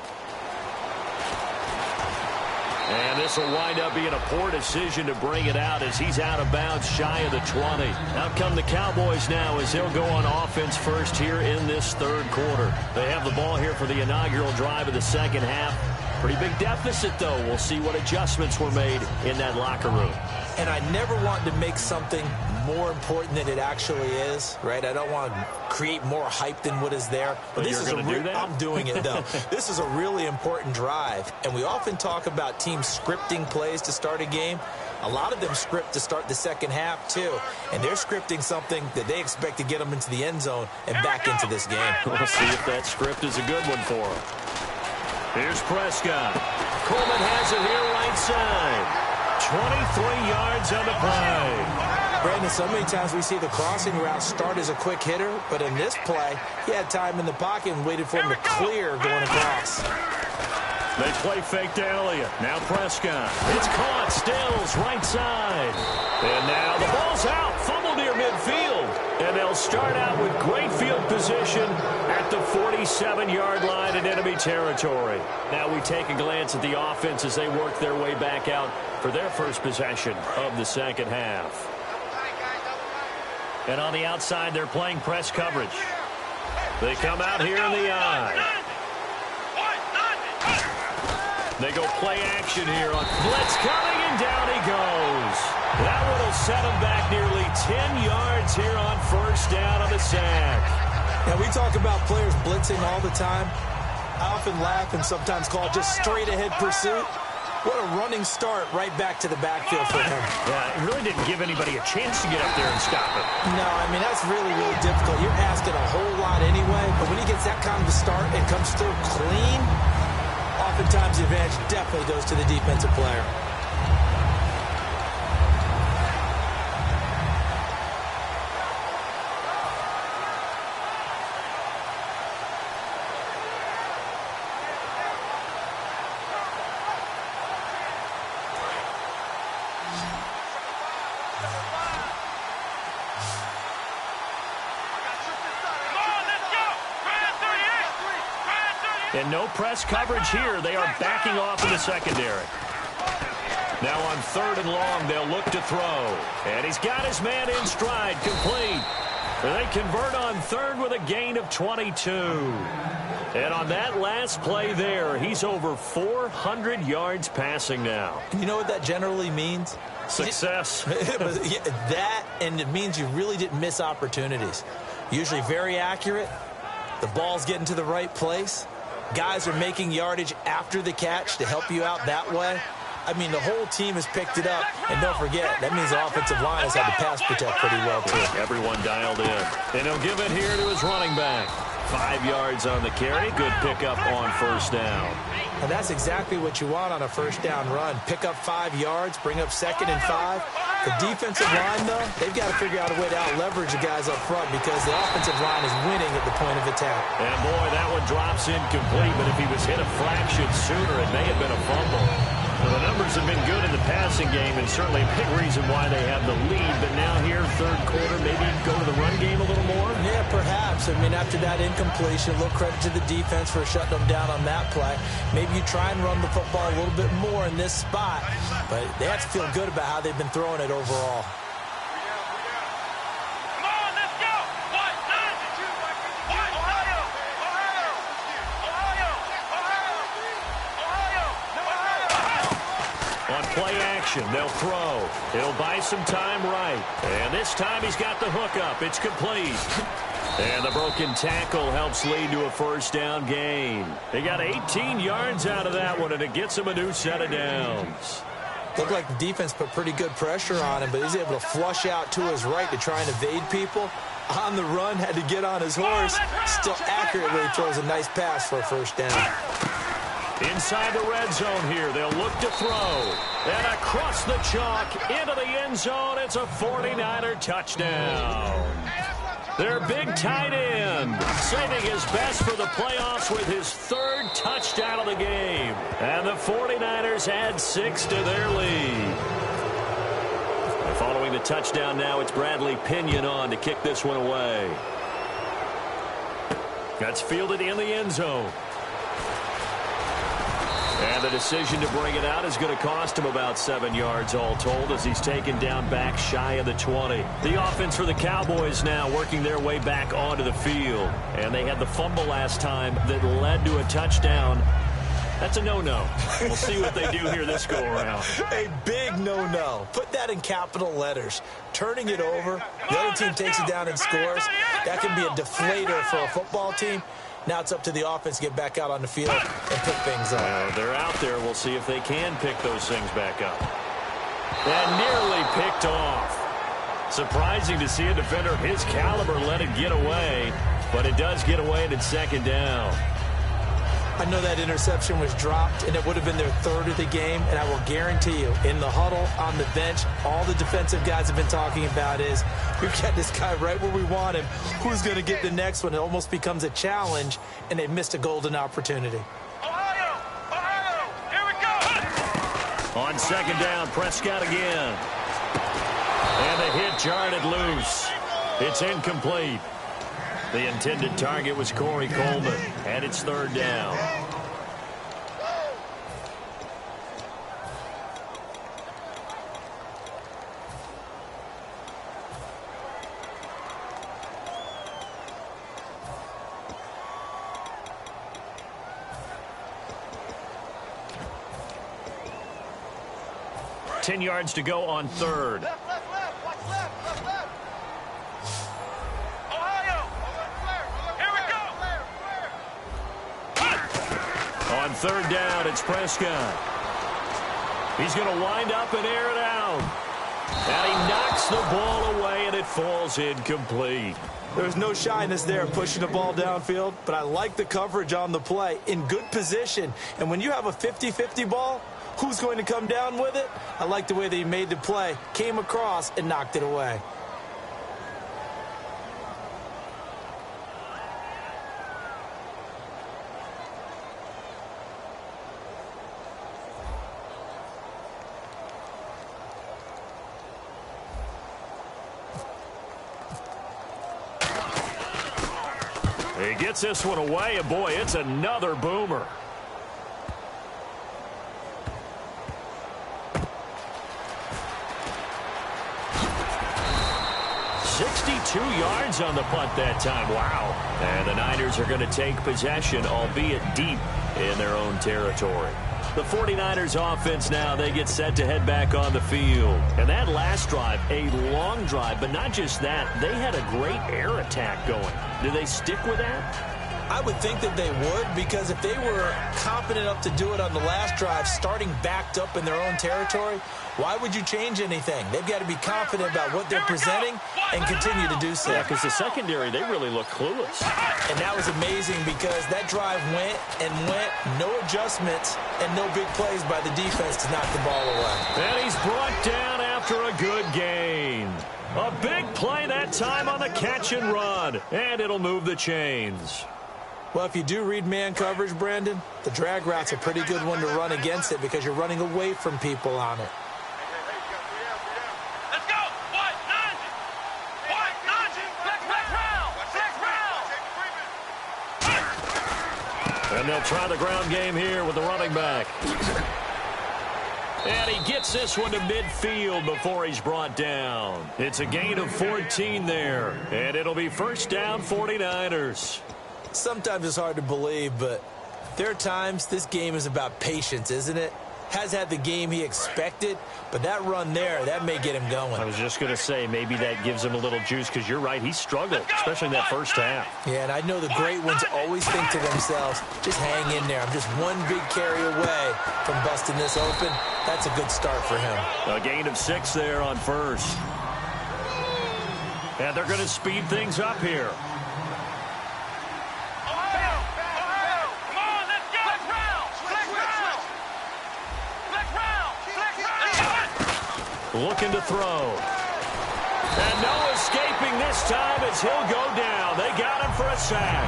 [SPEAKER 3] And this will wind up being a poor decision to bring it out as he's out of bounds shy of the 20. Out come the Cowboys now as they'll go on offense first here in this third quarter. They have the ball here for the inaugural drive of the second half. Pretty big deficit, though. We'll see what adjustments were made in that locker room.
[SPEAKER 5] And I never want to make something more important than it actually is, right? I don't want to create more hype than what is there.
[SPEAKER 3] But
[SPEAKER 5] this
[SPEAKER 3] you're
[SPEAKER 5] is
[SPEAKER 3] going to do that?
[SPEAKER 5] I'm doing it, though. This is a really important drive. And we often talk about teams scripting plays to start a game. A lot of them script to start the second half, too. And they're scripting something that they expect to get them into the end zone and back into this game.
[SPEAKER 3] We'll see if that script is a good one for them. Here's Prescott. Coleman has it here right side. 23 yards on the play.
[SPEAKER 5] Brandon, so many times we see the crossing route start as a quick hitter, but in this play, he had time in the pocket and waited for him to clear going across.
[SPEAKER 3] They play fake to Elliott. Now Prescott. It's caught. Stills right side. And now the ball's out. Fumble near midfield. And they'll start out with great field position at the 47-yard line in enemy territory. Now we take a glance at the offense as they work their way back out for their first possession of the second half. And on the outside, they're playing press coverage. They come out here in the eye. They go play action here on blitz coming, and down he goes. That one will set him back nearly 10 yards here on first down on the sack.
[SPEAKER 5] Now, we talk about players blitzing all the time. I often laugh and sometimes call it just straight-ahead pursuit. What a running start right back to the backfield for him.
[SPEAKER 3] Yeah, it really didn't give anybody a chance to get up there and stop it.
[SPEAKER 5] No, I mean, that's really, really difficult. You're asking a whole lot anyway, but when he gets that kind of a start and comes through clean, oftentimes the advantage definitely goes to the defensive player.
[SPEAKER 3] And no press coverage here. They are backing off in the secondary. Now on 3rd and long, they'll look to throw. And he's got his man in stride, complete. And they convert on 3rd with a gain of 22. And on that last play there, he's over 400 yards passing now.
[SPEAKER 5] You know what that generally means?
[SPEAKER 3] Success.
[SPEAKER 5] That, and it means you really didn't miss opportunities. Usually very accurate. The ball's getting to the right place. Guys are making yardage after the catch to help you out that way. I mean, the whole team has picked it up. And don't forget, that means the offensive line has had to pass protect pretty well, too.
[SPEAKER 3] Everyone dialed in. And he'll give it here to his running back. 5 yards on the carry. Good pickup on first down.
[SPEAKER 5] And that's exactly what you want on a first down run. Pick up 5 yards, bring up 2nd and 5. The defensive line, though, they've got to figure out a way to out-leverage the guys up front because the offensive line is winning at the point of attack.
[SPEAKER 3] And, boy, that one drops incomplete, but if he was hit a fraction sooner, it may have been a fumble. Well, the numbers have been good in the passing game, and certainly a big reason why they have the lead. But now here, third quarter, maybe go to the run game a little more?
[SPEAKER 5] Yeah, perhaps. I mean, after that incompletion, a little credit to the defense for shutting them down on that play. Maybe you try and run the football a little bit more in this spot, but they have to feel good about how they've been throwing it overall.
[SPEAKER 3] Play action. They'll throw. It'll buy some time right. And this time he's got the hook up. It's complete. And the broken tackle helps lead to a first down gain. They got 18 yards out of that one, and it gets him a new set of downs.
[SPEAKER 5] Looked like the defense put pretty good pressure on him, but he's able to flush out to his right to try and evade people. On the run, had to get on his horse. Still accurately throws a nice pass for a first down.
[SPEAKER 3] Inside the red zone here, they'll look to throw. And across the chalk, into the end zone, it's a 49er touchdown. Their big tight end, saving his best for the playoffs with his 3rd touchdown of the game. And the 49ers add 6 to their lead. Following the touchdown now, it's Bradley Pinion on to kick this one away. That's fielded in the end zone. And the decision to bring it out is going to cost him about 7 yards all told as he's taken down back shy of the 20. The offense for the Cowboys now working their way back onto the field. And they had the fumble last time that led to a touchdown. That's a no-no. We'll see what they do here this go-around.
[SPEAKER 5] A big no-no. Put that in capital letters. Turning it over, the other team takes it down and scores. That can be a deflator for a football team. Now it's up to the offense to get back out on the field and pick things up.
[SPEAKER 3] They're out there. We'll see if they can pick those things back up. And nearly picked off. Surprising to see a defender of his caliber let it get away, but it does get away and it's 2nd down.
[SPEAKER 5] I know that interception was dropped, and it would have been their 3rd of the game, and I will guarantee you, in the huddle, on the bench, all the defensive guys have been talking about is, we've got this guy right where we want him. Who's going to get the next one? It almost becomes a challenge, and they missed a golden opportunity.
[SPEAKER 6] Ohio, here we go.
[SPEAKER 3] On 2nd down, Prescott again. And the hit jarred it loose. It's incomplete. The intended target was Corey Coleman, and it's 3rd down. Ten yards to go on 3rd.
[SPEAKER 6] Left, watch left.
[SPEAKER 3] On 3rd down, it's Prescott. He's going to wind up and air it out. And he knocks the ball away, and it falls incomplete.
[SPEAKER 5] There's no shyness there pushing the ball downfield, but I like the coverage on the play. In good position. And when you have a 50-50 ball, who's going to come down with it? I like the way that he made the play, came across, and knocked it away.
[SPEAKER 3] He gets this one away, and boy, it's another boomer. Yards on the punt that time. Wow. And the Niners are going to take possession, albeit deep in their own territory. The 49ers offense now, they get set to head back on the field. And that last drive, a long drive, but not just that. They had a great air attack going. Do they stick with that?
[SPEAKER 5] I would think that they would, because if they were confident enough to do it on the last drive, starting backed up in their own territory, why would you change anything? They've got to be confident about what they're presenting and continue to do so.
[SPEAKER 3] Yeah, because the secondary, they really look clueless.
[SPEAKER 5] And that was amazing because that drive went and went, no adjustments and no big plays by the defense to knock the ball away.
[SPEAKER 3] And he's brought down after a good gain. A big play that time on the catch and run, and it'll move the chains.
[SPEAKER 5] Well, if you do read man coverage, Brandon, the drag route's a pretty good one to run against it because you're running away from people on it.
[SPEAKER 6] Let's go! What? Nine! What? Nine! Six round!
[SPEAKER 3] And they'll try the ground game here with the running back. And he gets this one to midfield before he's brought down. It's a gain of 14 there, and it'll be first down 49ers.
[SPEAKER 5] Sometimes it's hard to believe, but there are times this game is about patience, isn't it? Has had the game he expected, but that run there, that may get him going.
[SPEAKER 3] I was just going to say, maybe that gives him a little juice, because you're right, he struggled, especially in that first half.
[SPEAKER 5] Yeah, and I know the great ones always think to themselves, just hang in there. I'm just one big carry away from busting this open. That's a good start for him.
[SPEAKER 3] A gain of 6 there on first. And they're going to speed things up here. Looking to throw. And no escaping this time as he'll go down. They got him for a sack.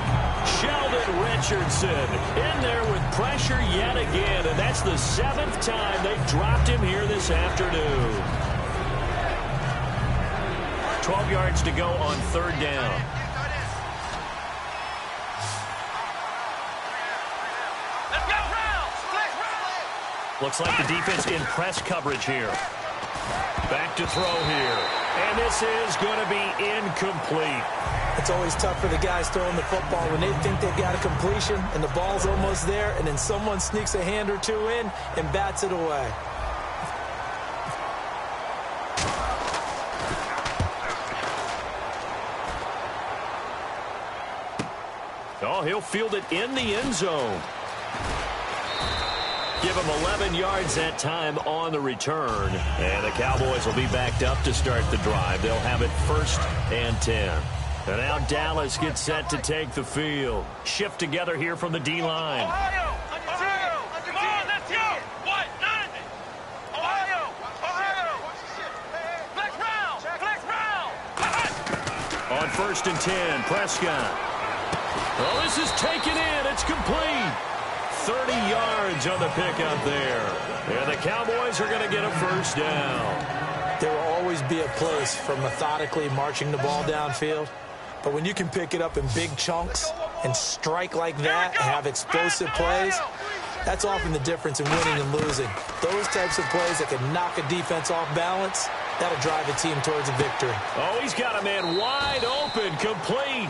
[SPEAKER 3] Sheldon Richardson in there with pressure yet again. And that's the 7th time they've dropped him here this afternoon. 12 yards to go on 3rd down. Looks like the defense in press coverage here. Back to throw here. And this is going to be incomplete.
[SPEAKER 5] It's always tough for the guys throwing the football when they think they've got a completion and the ball's almost there, and then someone sneaks a hand or two in and bats it away.
[SPEAKER 3] Oh, he'll field it in the end zone. Give him 11 yards that time on the return. And the Cowboys will be backed up to start the drive. They'll have it 1st and 10. And now Dallas gets set to take the field. Shift together here from the D-line.
[SPEAKER 6] Ohio! Come on, let's go! What? Nine! Ohio! Flex round!
[SPEAKER 3] On 1st and 10, Prescott. Oh, this is taken in. It's complete. 30 yards on the pickup there. And the Cowboys are going to get a first down.
[SPEAKER 5] There will always be a place for methodically marching the ball downfield. But when you can pick it up in big chunks and strike like that and have explosive plays, that's often the difference in winning and losing. Those types of plays that can knock a defense off balance, that'll drive a team towards a victory.
[SPEAKER 3] Oh, he's got a man wide open, complete.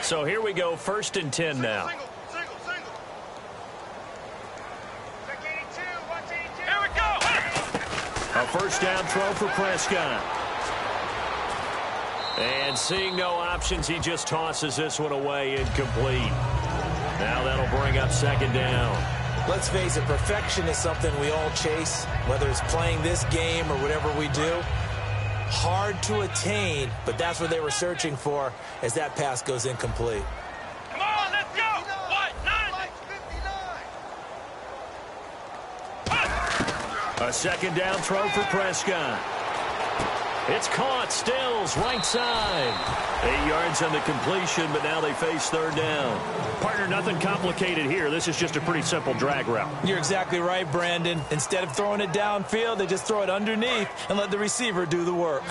[SPEAKER 3] So here we go, 1st and 10 now.
[SPEAKER 6] Single. Here we go!
[SPEAKER 3] A first down throw for Prescott. And seeing no options, he just tosses this one away, incomplete. Now that'll bring up 2nd down.
[SPEAKER 5] Let's face it, perfection is something we all chase, whether it's playing this game or whatever we do. Hard to attain, but that's what they were searching for as that pass goes incomplete.
[SPEAKER 6] Come on, let's go! What? 9!
[SPEAKER 3] A 2nd down throw for Prescott. It's caught. Stills, right side. 8 yards on the completion, but now they face 3rd down. Partner, nothing complicated here. This is just a pretty simple drag route.
[SPEAKER 5] You're exactly right, Brandon. Instead of throwing it downfield, they just throw it underneath and let the receiver do the work.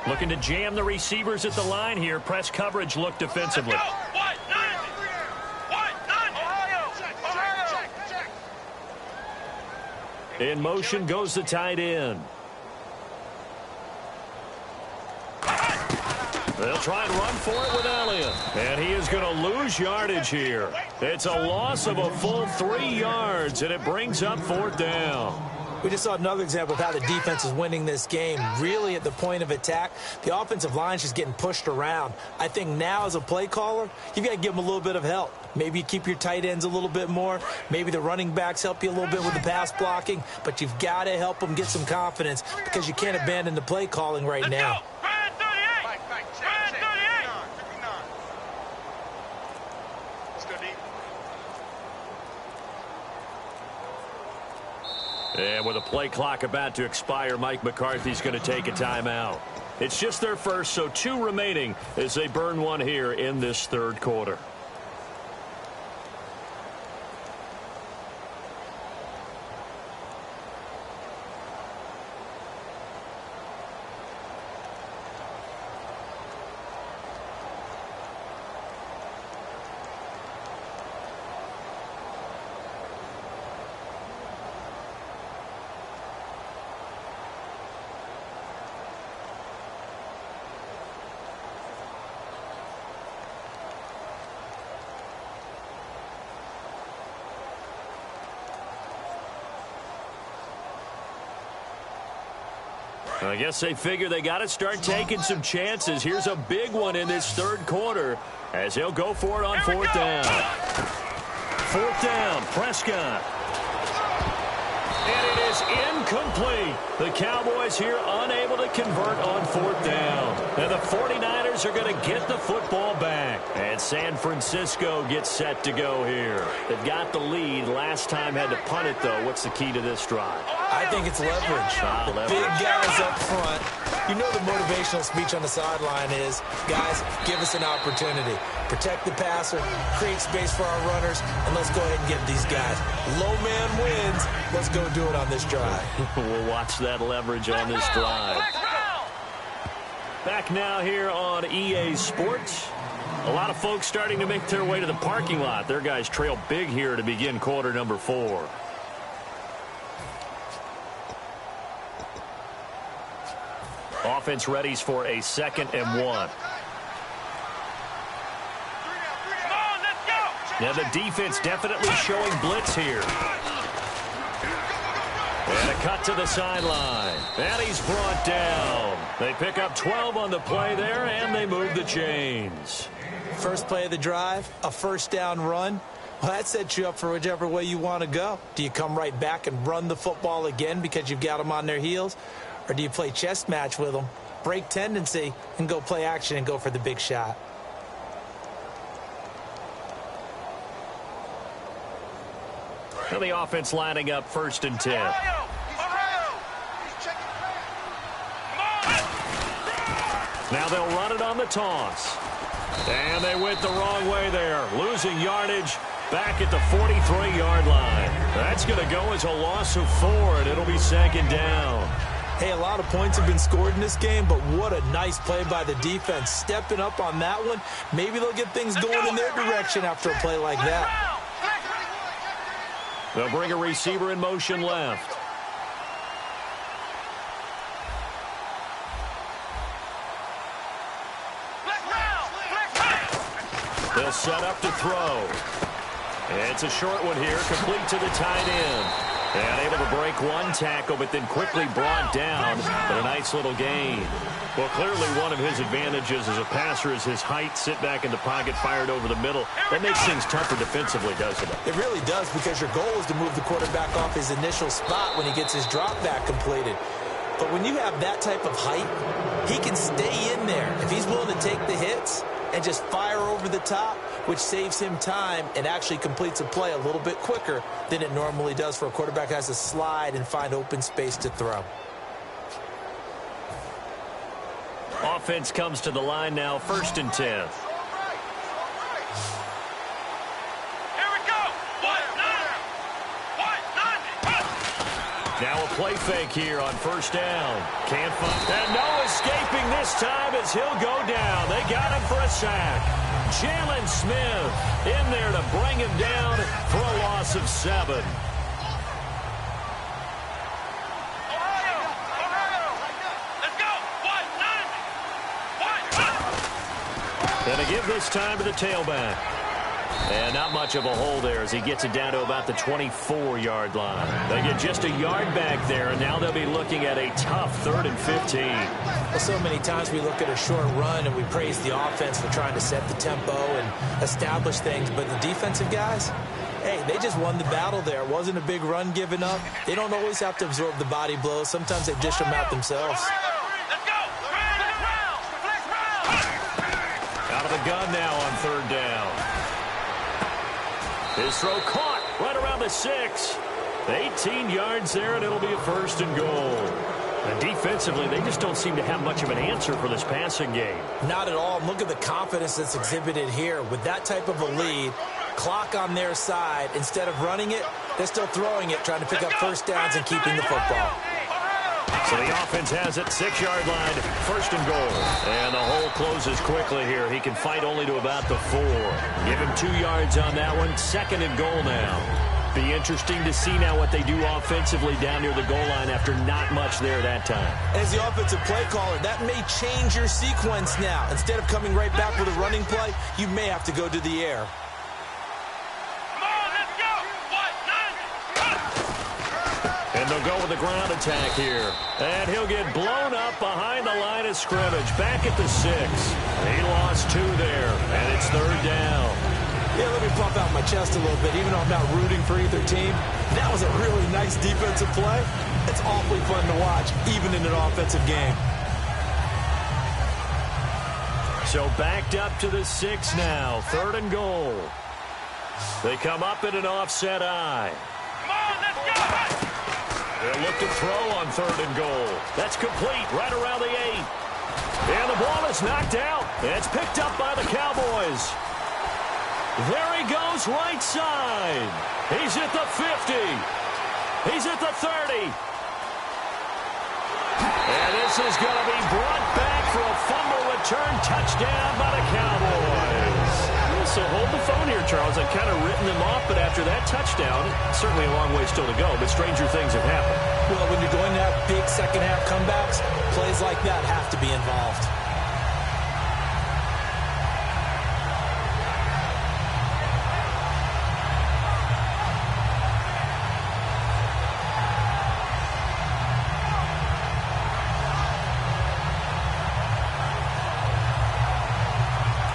[SPEAKER 3] Looking to jam the receivers at the line here. Press coverage look defensively.
[SPEAKER 6] What? 9! Ohio!
[SPEAKER 3] In motion goes the tight end. They'll try and run for it with Elliott. And he is going to lose yardage here. It's a loss of a full 3 yards, and it brings up 4th down.
[SPEAKER 5] We just saw another example of how the defense is winning this game. Really at the point of attack, the offensive line is just getting pushed around. I think now as a play caller, you've got to give them a little bit of help. Maybe you keep your tight ends a little bit more. Maybe the running backs help you a little bit with the pass blocking. But you've got to help them get some confidence because you can't abandon the play calling right now.
[SPEAKER 3] And with a play clock about to expire, Mike McCarthy's going to take a timeout. It's just their first, so 2 remaining as they burn one here in this 3rd quarter. I guess they figure they got to start taking some chances. Here's a big one in this 3rd quarter as he'll go for it on 4th down. 4th down, Prescott. And it is incomplete. The Cowboys here unable to convert on 4th down. And the 49ers are going to get the football back. And San Francisco gets set to go here. They've got the lead. Last time had to punt it, though. What's the key to this drive?
[SPEAKER 5] I think it's leverage. The big guys up front. You know the motivational speech on the sideline is, guys, give us an opportunity. Protect the passer, create space for our runners, and let's go ahead and get these guys. Low man wins. Let's go do it on this drive.
[SPEAKER 3] We'll watch that leverage on this drive. Back now here on EA Sports. A lot of folks starting to make their way to the parking lot. Their guys trail big here to begin quarter number 4. Offense readies for a 2nd and 1. Now the defense definitely showing blitz here. And a cut to the sideline. And he's brought down. They pick up 12 on the play there, and they move the chains.
[SPEAKER 5] First play of the drive, a 1st down run. Well, that sets you up for whichever way you want to go. Do you come right back and run the football again because you've got them on their heels? Or do you play chess match with them, break tendency, and go play action and go for the big shot?
[SPEAKER 3] Well, the offense lining up 1st and 10. Now they'll run it on the toss. And they went the wrong way there, losing yardage back at the 43-yard line. That's going to go as a loss of 4, and it'll be 2nd down.
[SPEAKER 5] Hey, a lot of points have been scored in this game, but what a nice play by the defense. Stepping up on that one, maybe they'll get things going in their direction after a play like that.
[SPEAKER 3] They'll bring a receiver in motion left. They'll set up to throw. It's a short one here, complete to the tight end. And able to break one tackle, but then quickly brought down. But a nice little gain. Well, clearly one of his advantages as a passer is his height. Sit back in the pocket, fired over the middle. That makes things tougher defensively, doesn't it?
[SPEAKER 5] It really does, because your goal is to move the quarterback off his initial spot when he gets his drop back completed. But when you have that type of height, he can stay in there. If he's willing to take the hits and just fire over the top, which saves him time and actually completes a play a little bit quicker than it normally does for a quarterback who has to slide and find open space to throw.
[SPEAKER 3] Offense comes to the line now, 1st and 10. Now a play fake here on 1st down. Can't find, and no escaping this time as he'll go down. They got him for a sack. Jalen Smith in there to bring him down for a loss of 7. Gonna give this time to the tailback. And not much of a hole there as he gets it down to about the 24-yard line. They get just a yard back there, and now they'll be looking at a tough 3rd and 15.
[SPEAKER 5] Well, so many times we look at a short run and we praise the offense for trying to set the tempo and establish things, but the defensive guys, hey, they just won the battle there. It wasn't a big run given up. They don't always have to absorb the body blows. Sometimes they dish them out themselves.
[SPEAKER 3] Out of the gun now on 3rd down. His throw caught right around the 6. 18 yards there, and it'll be a 1st and goal. And defensively, they just don't seem to have much of an answer for this passing game.
[SPEAKER 5] Not at all. Look at the confidence that's exhibited here. With that type of a lead, clock on their side, instead of running it, they're still throwing it, trying to pick up 1st downs and keeping the football.
[SPEAKER 3] So the offense has it, 6-yard line, 1st and goal. And the hole closes quickly here. He can fight only to about the 4. Give him 2 yards on that one, 2nd and goal now. Be interesting to see now what they do offensively down near the goal line after not much there that time.
[SPEAKER 5] As the offensive play caller, that may change your sequence now. Instead of coming right back with a running play, you may have to go to the air.
[SPEAKER 3] And they'll go with the ground attack here. And he'll get blown up behind the line of scrimmage. Back at the 6. He lost 2 there. And it's 3rd down.
[SPEAKER 5] Yeah, let me pump out my chest a little bit. Even though I'm not rooting for either team, that was a really nice defensive play. It's awfully fun to watch, even in an offensive game.
[SPEAKER 3] So backed up to the 6 now. 3rd and goal. They come up in an offset eye.
[SPEAKER 6] Come on, let's go!
[SPEAKER 3] They'll look to throw on 3rd and goal. That's complete right around the 8. And the ball is knocked out. It's picked up by the Cowboys. There he goes right side. He's at the 50. He's at the 30. And this is going to be brought back for a fumble return touchdown by the Cowboys. So hold the phone here, Charles. I've kind of written them off, but after that touchdown, certainly a long way still to go, but stranger things have happened.
[SPEAKER 5] Well, when you're going to have big second-half comebacks, plays like that have to be involved.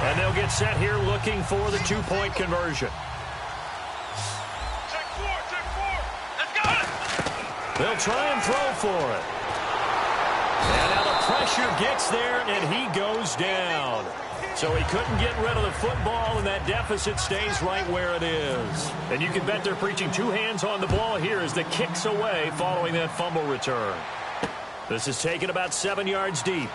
[SPEAKER 3] And they'll get set here looking for the 2-point conversion.
[SPEAKER 6] Check 4, let's go!
[SPEAKER 3] They'll try and throw for it. And now the pressure gets there, and he goes down. So he couldn't get rid of the football, and that deficit stays right where it is. And you can bet they're preaching 2 hands on the ball here as the kick's away following that fumble return. This is taken about 7 yards deep.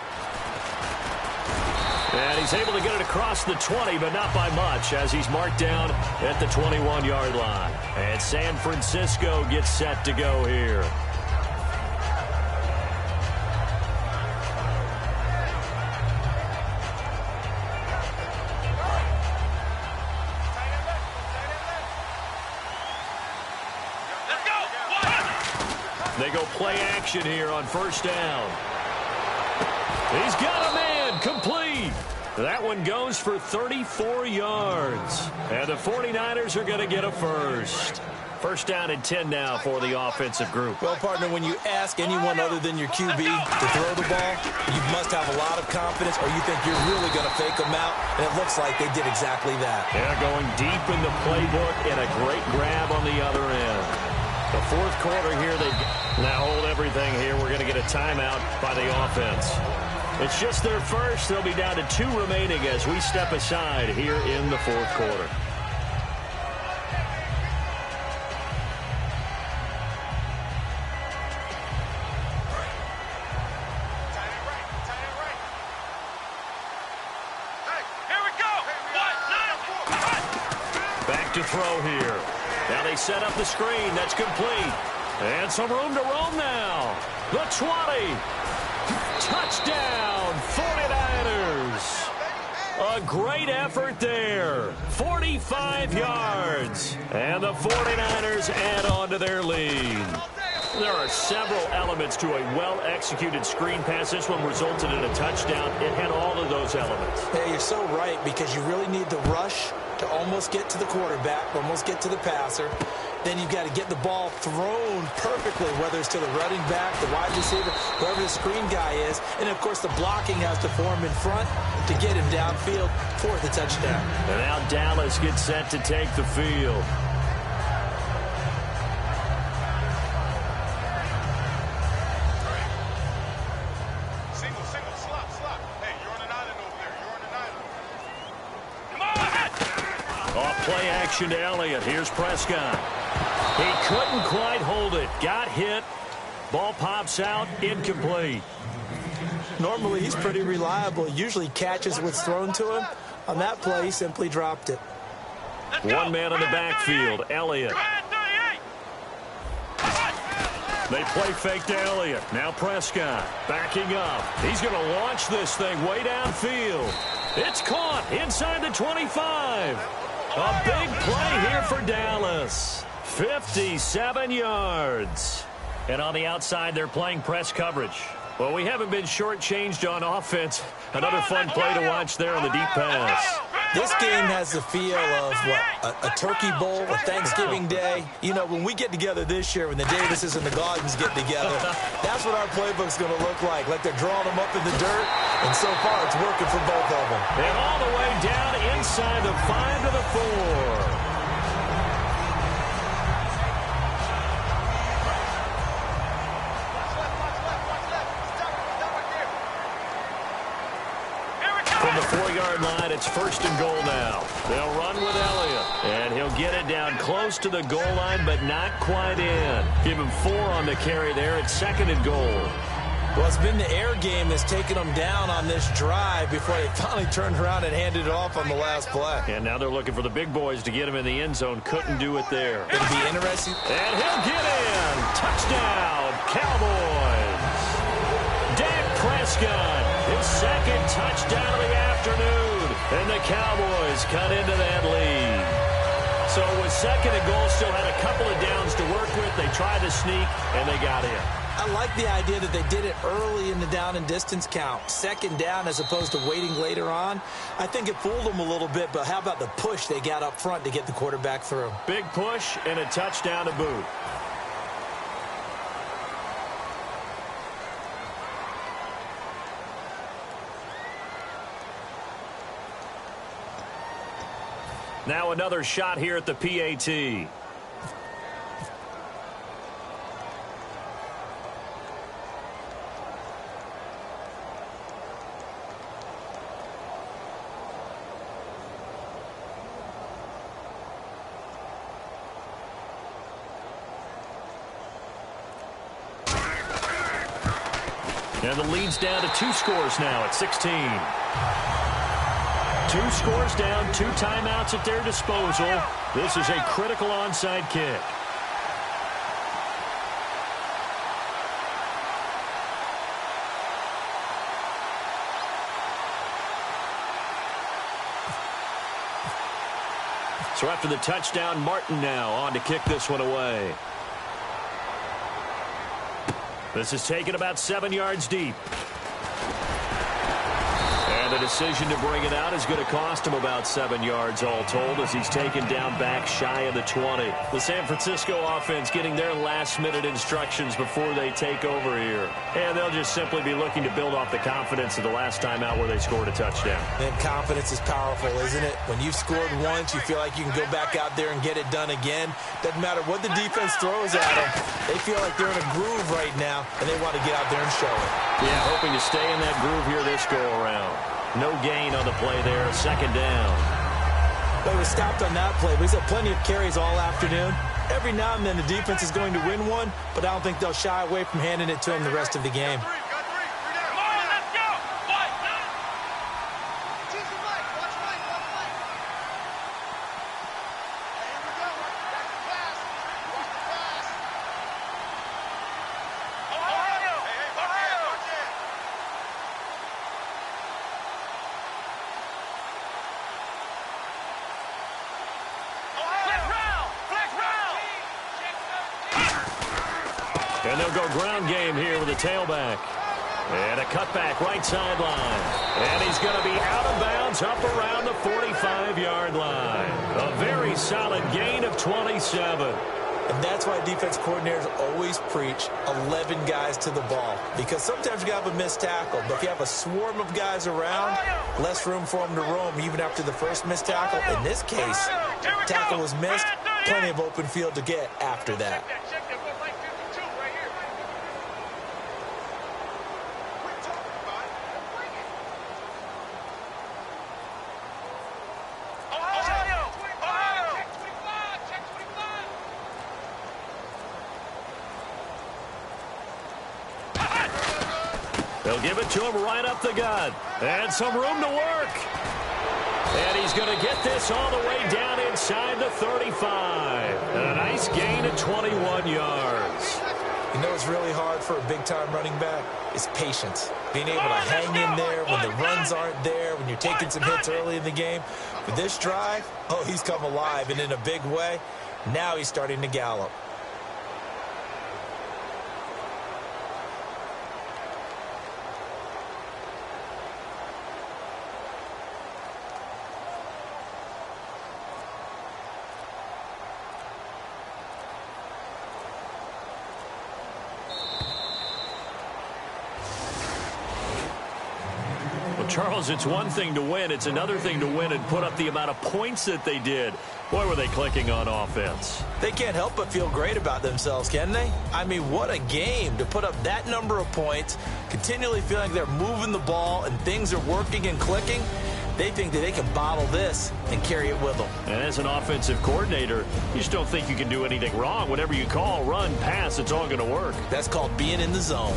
[SPEAKER 3] And he's able to get it across the 20, but not by much, as he's marked down at the 21-yard line. And San Francisco gets set to go here. They go play action here on 1st down. He's got a man, complete. That one goes for 34 yards. And the 49ers are going to get a first. 1st down and 10 now for the offensive group.
[SPEAKER 5] Well, partner, when you ask anyone other than your QB to throw the ball, you must have a lot of confidence, or you think you're really going to fake them out, and it looks like they did exactly that.
[SPEAKER 3] They're going deep in the playbook, and a great grab on the other end. The 4th quarter here, they now hold everything here. We're going to get a timeout by the offense. It's just their first. They'll be down to 2 remaining as we step aside here in the 4th quarter. Back to throw here. Now they set up the screen. That's complete. And some room to roam now. The 20. Touchdown, 49ers. A great effort there. 45 yards. And the 49ers add on to their lead. There are several elements to a well-executed screen pass. This one resulted in a touchdown. It had all of those those elements.
[SPEAKER 5] Yeah, you're so right, because you really need the rush to almost get to the quarterback, almost get to the passer. Then you've got to get the ball thrown perfectly, whether it's to the running back, the wide receiver, whoever the screen guy is. And, of course, the blocking has to form in front to get him downfield for the touchdown.
[SPEAKER 3] And now Dallas gets set to take the field. Play action to Elliott. Here's Prescott. He couldn't quite hold it. Got hit. Ball pops out. Incomplete.
[SPEAKER 5] Normally, he's pretty reliable. Usually catches what's thrown to him. On that play, he simply dropped it.
[SPEAKER 3] One man in the backfield, Elliott. They play fake to Elliott. Now Prescott backing up. He's going to launch this thing way downfield. It's caught inside the 25. A big play here for Dallas. 57 yards. And on the outside, they're playing press coverage. Well, we haven't been shortchanged on offense. Another fun play to watch there on the deep pass.
[SPEAKER 5] This game has the feel of, a turkey bowl, a Thanksgiving day. You know, when we get together this year, when the Davises and the Gaudens get together, that's what our playbook's going to look like they're drawing them up in the dirt, and so far it's working for both of them.
[SPEAKER 3] And all the way down inside the 5 to the 4. From the 4-yard line, it's 1st and goal now. They'll run with Elliott, and he'll get it down close to the goal line, but not quite in. Give him 4 on the carry there. It's 2nd and goal.
[SPEAKER 5] Well, it's been the air game that's taken them down on this drive before they finally turned around and handed it off on the last play.
[SPEAKER 3] And now they're looking for the big boys to get him in the end zone. Couldn't do it there.
[SPEAKER 5] It'll be interesting.
[SPEAKER 3] And he'll get in. Touchdown, Cowboys. Dak Prescott, his 2nd touchdown of the afternoon. And the Cowboys cut into that lead. So with 2nd and goal, still had a couple of downs to work with. They tried to sneak, and they got in.
[SPEAKER 5] I like the idea that they did it early in the down and distance count. 2nd down as opposed to waiting later on. I think it fooled them a little bit, but how about the push they got up front to get the quarterback through?
[SPEAKER 3] Big push and a touchdown to boot. Now another shot here at the PAT. And the lead's down to 2 scores now at 16. 2 scores down, 2 timeouts at their disposal. This is a critical onside kick. So after the touchdown, Martin now on to kick this one away. This is taken about 7 yards deep. And the decision to bring it out is going to cost him about 7 yards all told as he's taken down back shy of the 20. The San Francisco offense getting their last-minute instructions before they take over here. And they'll just simply be looking to build off the confidence of the last time out where they scored a touchdown.
[SPEAKER 5] And confidence is powerful, isn't it? When you've scored once, you feel like you can go back out there and get it done again. Doesn't matter what the defense throws at them. They feel like they're in a groove right now, and they want to get out there and show it.
[SPEAKER 3] Yeah, hoping to stay in that groove here this go-around. No gain on the play there, 2nd down.
[SPEAKER 5] Well, he was stopped on that play, but he's had plenty of carries all afternoon. Every now and then the defense is going to win one, but I don't think they'll shy away from handing it to him the rest of the game.
[SPEAKER 3] And they'll go ground game here with a tailback. And a cutback right sideline. And he's going to be out of bounds up around the 45-yard line. A very solid gain of 27.
[SPEAKER 5] And that's why defense coordinators always preach 11 guys to the ball. Because sometimes you have a missed tackle. But if you have a swarm of guys around, less room for them to roam even after the first missed tackle. In this case, tackle was missed. Plenty of open field to get after that.
[SPEAKER 3] They'll give it to him right up the gut. And some room to work. And he's going to get this all the way down inside the 35. And a nice gain of 21 yards.
[SPEAKER 5] You know what's really hard for a big-time running back? Is patience. Being able to hang in there when the runs aren't there, when you're taking some hits early in the game. With this drive, oh, he's come alive and in a big way. Now he's starting to gallop.
[SPEAKER 3] Charles, it's one thing to win. It's another thing to win and put up the amount of points that they did. Boy, were they clicking on offense.
[SPEAKER 5] They can't help but feel great about themselves, can they? I mean, what a game to put up that number of points, continually feeling like they're moving the ball and things are working and clicking. They think that they can bottle this and carry it with them.
[SPEAKER 3] And as an offensive coordinator, you just don't think you can do anything wrong. Whatever you call, run, pass, it's all going to work.
[SPEAKER 5] That's called being in the zone.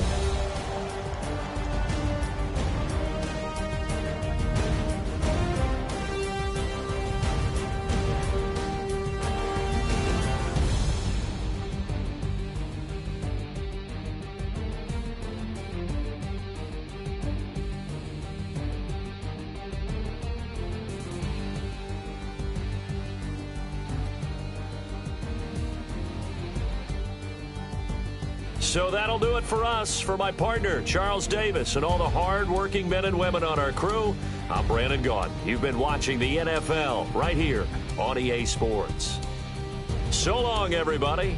[SPEAKER 3] So that'll do it for us. For my partner, Charles Davis, and all the hard-working men and women on our crew, I'm Brandon Gaudin. You've been watching the NFL right here on EA Sports. So long, everybody.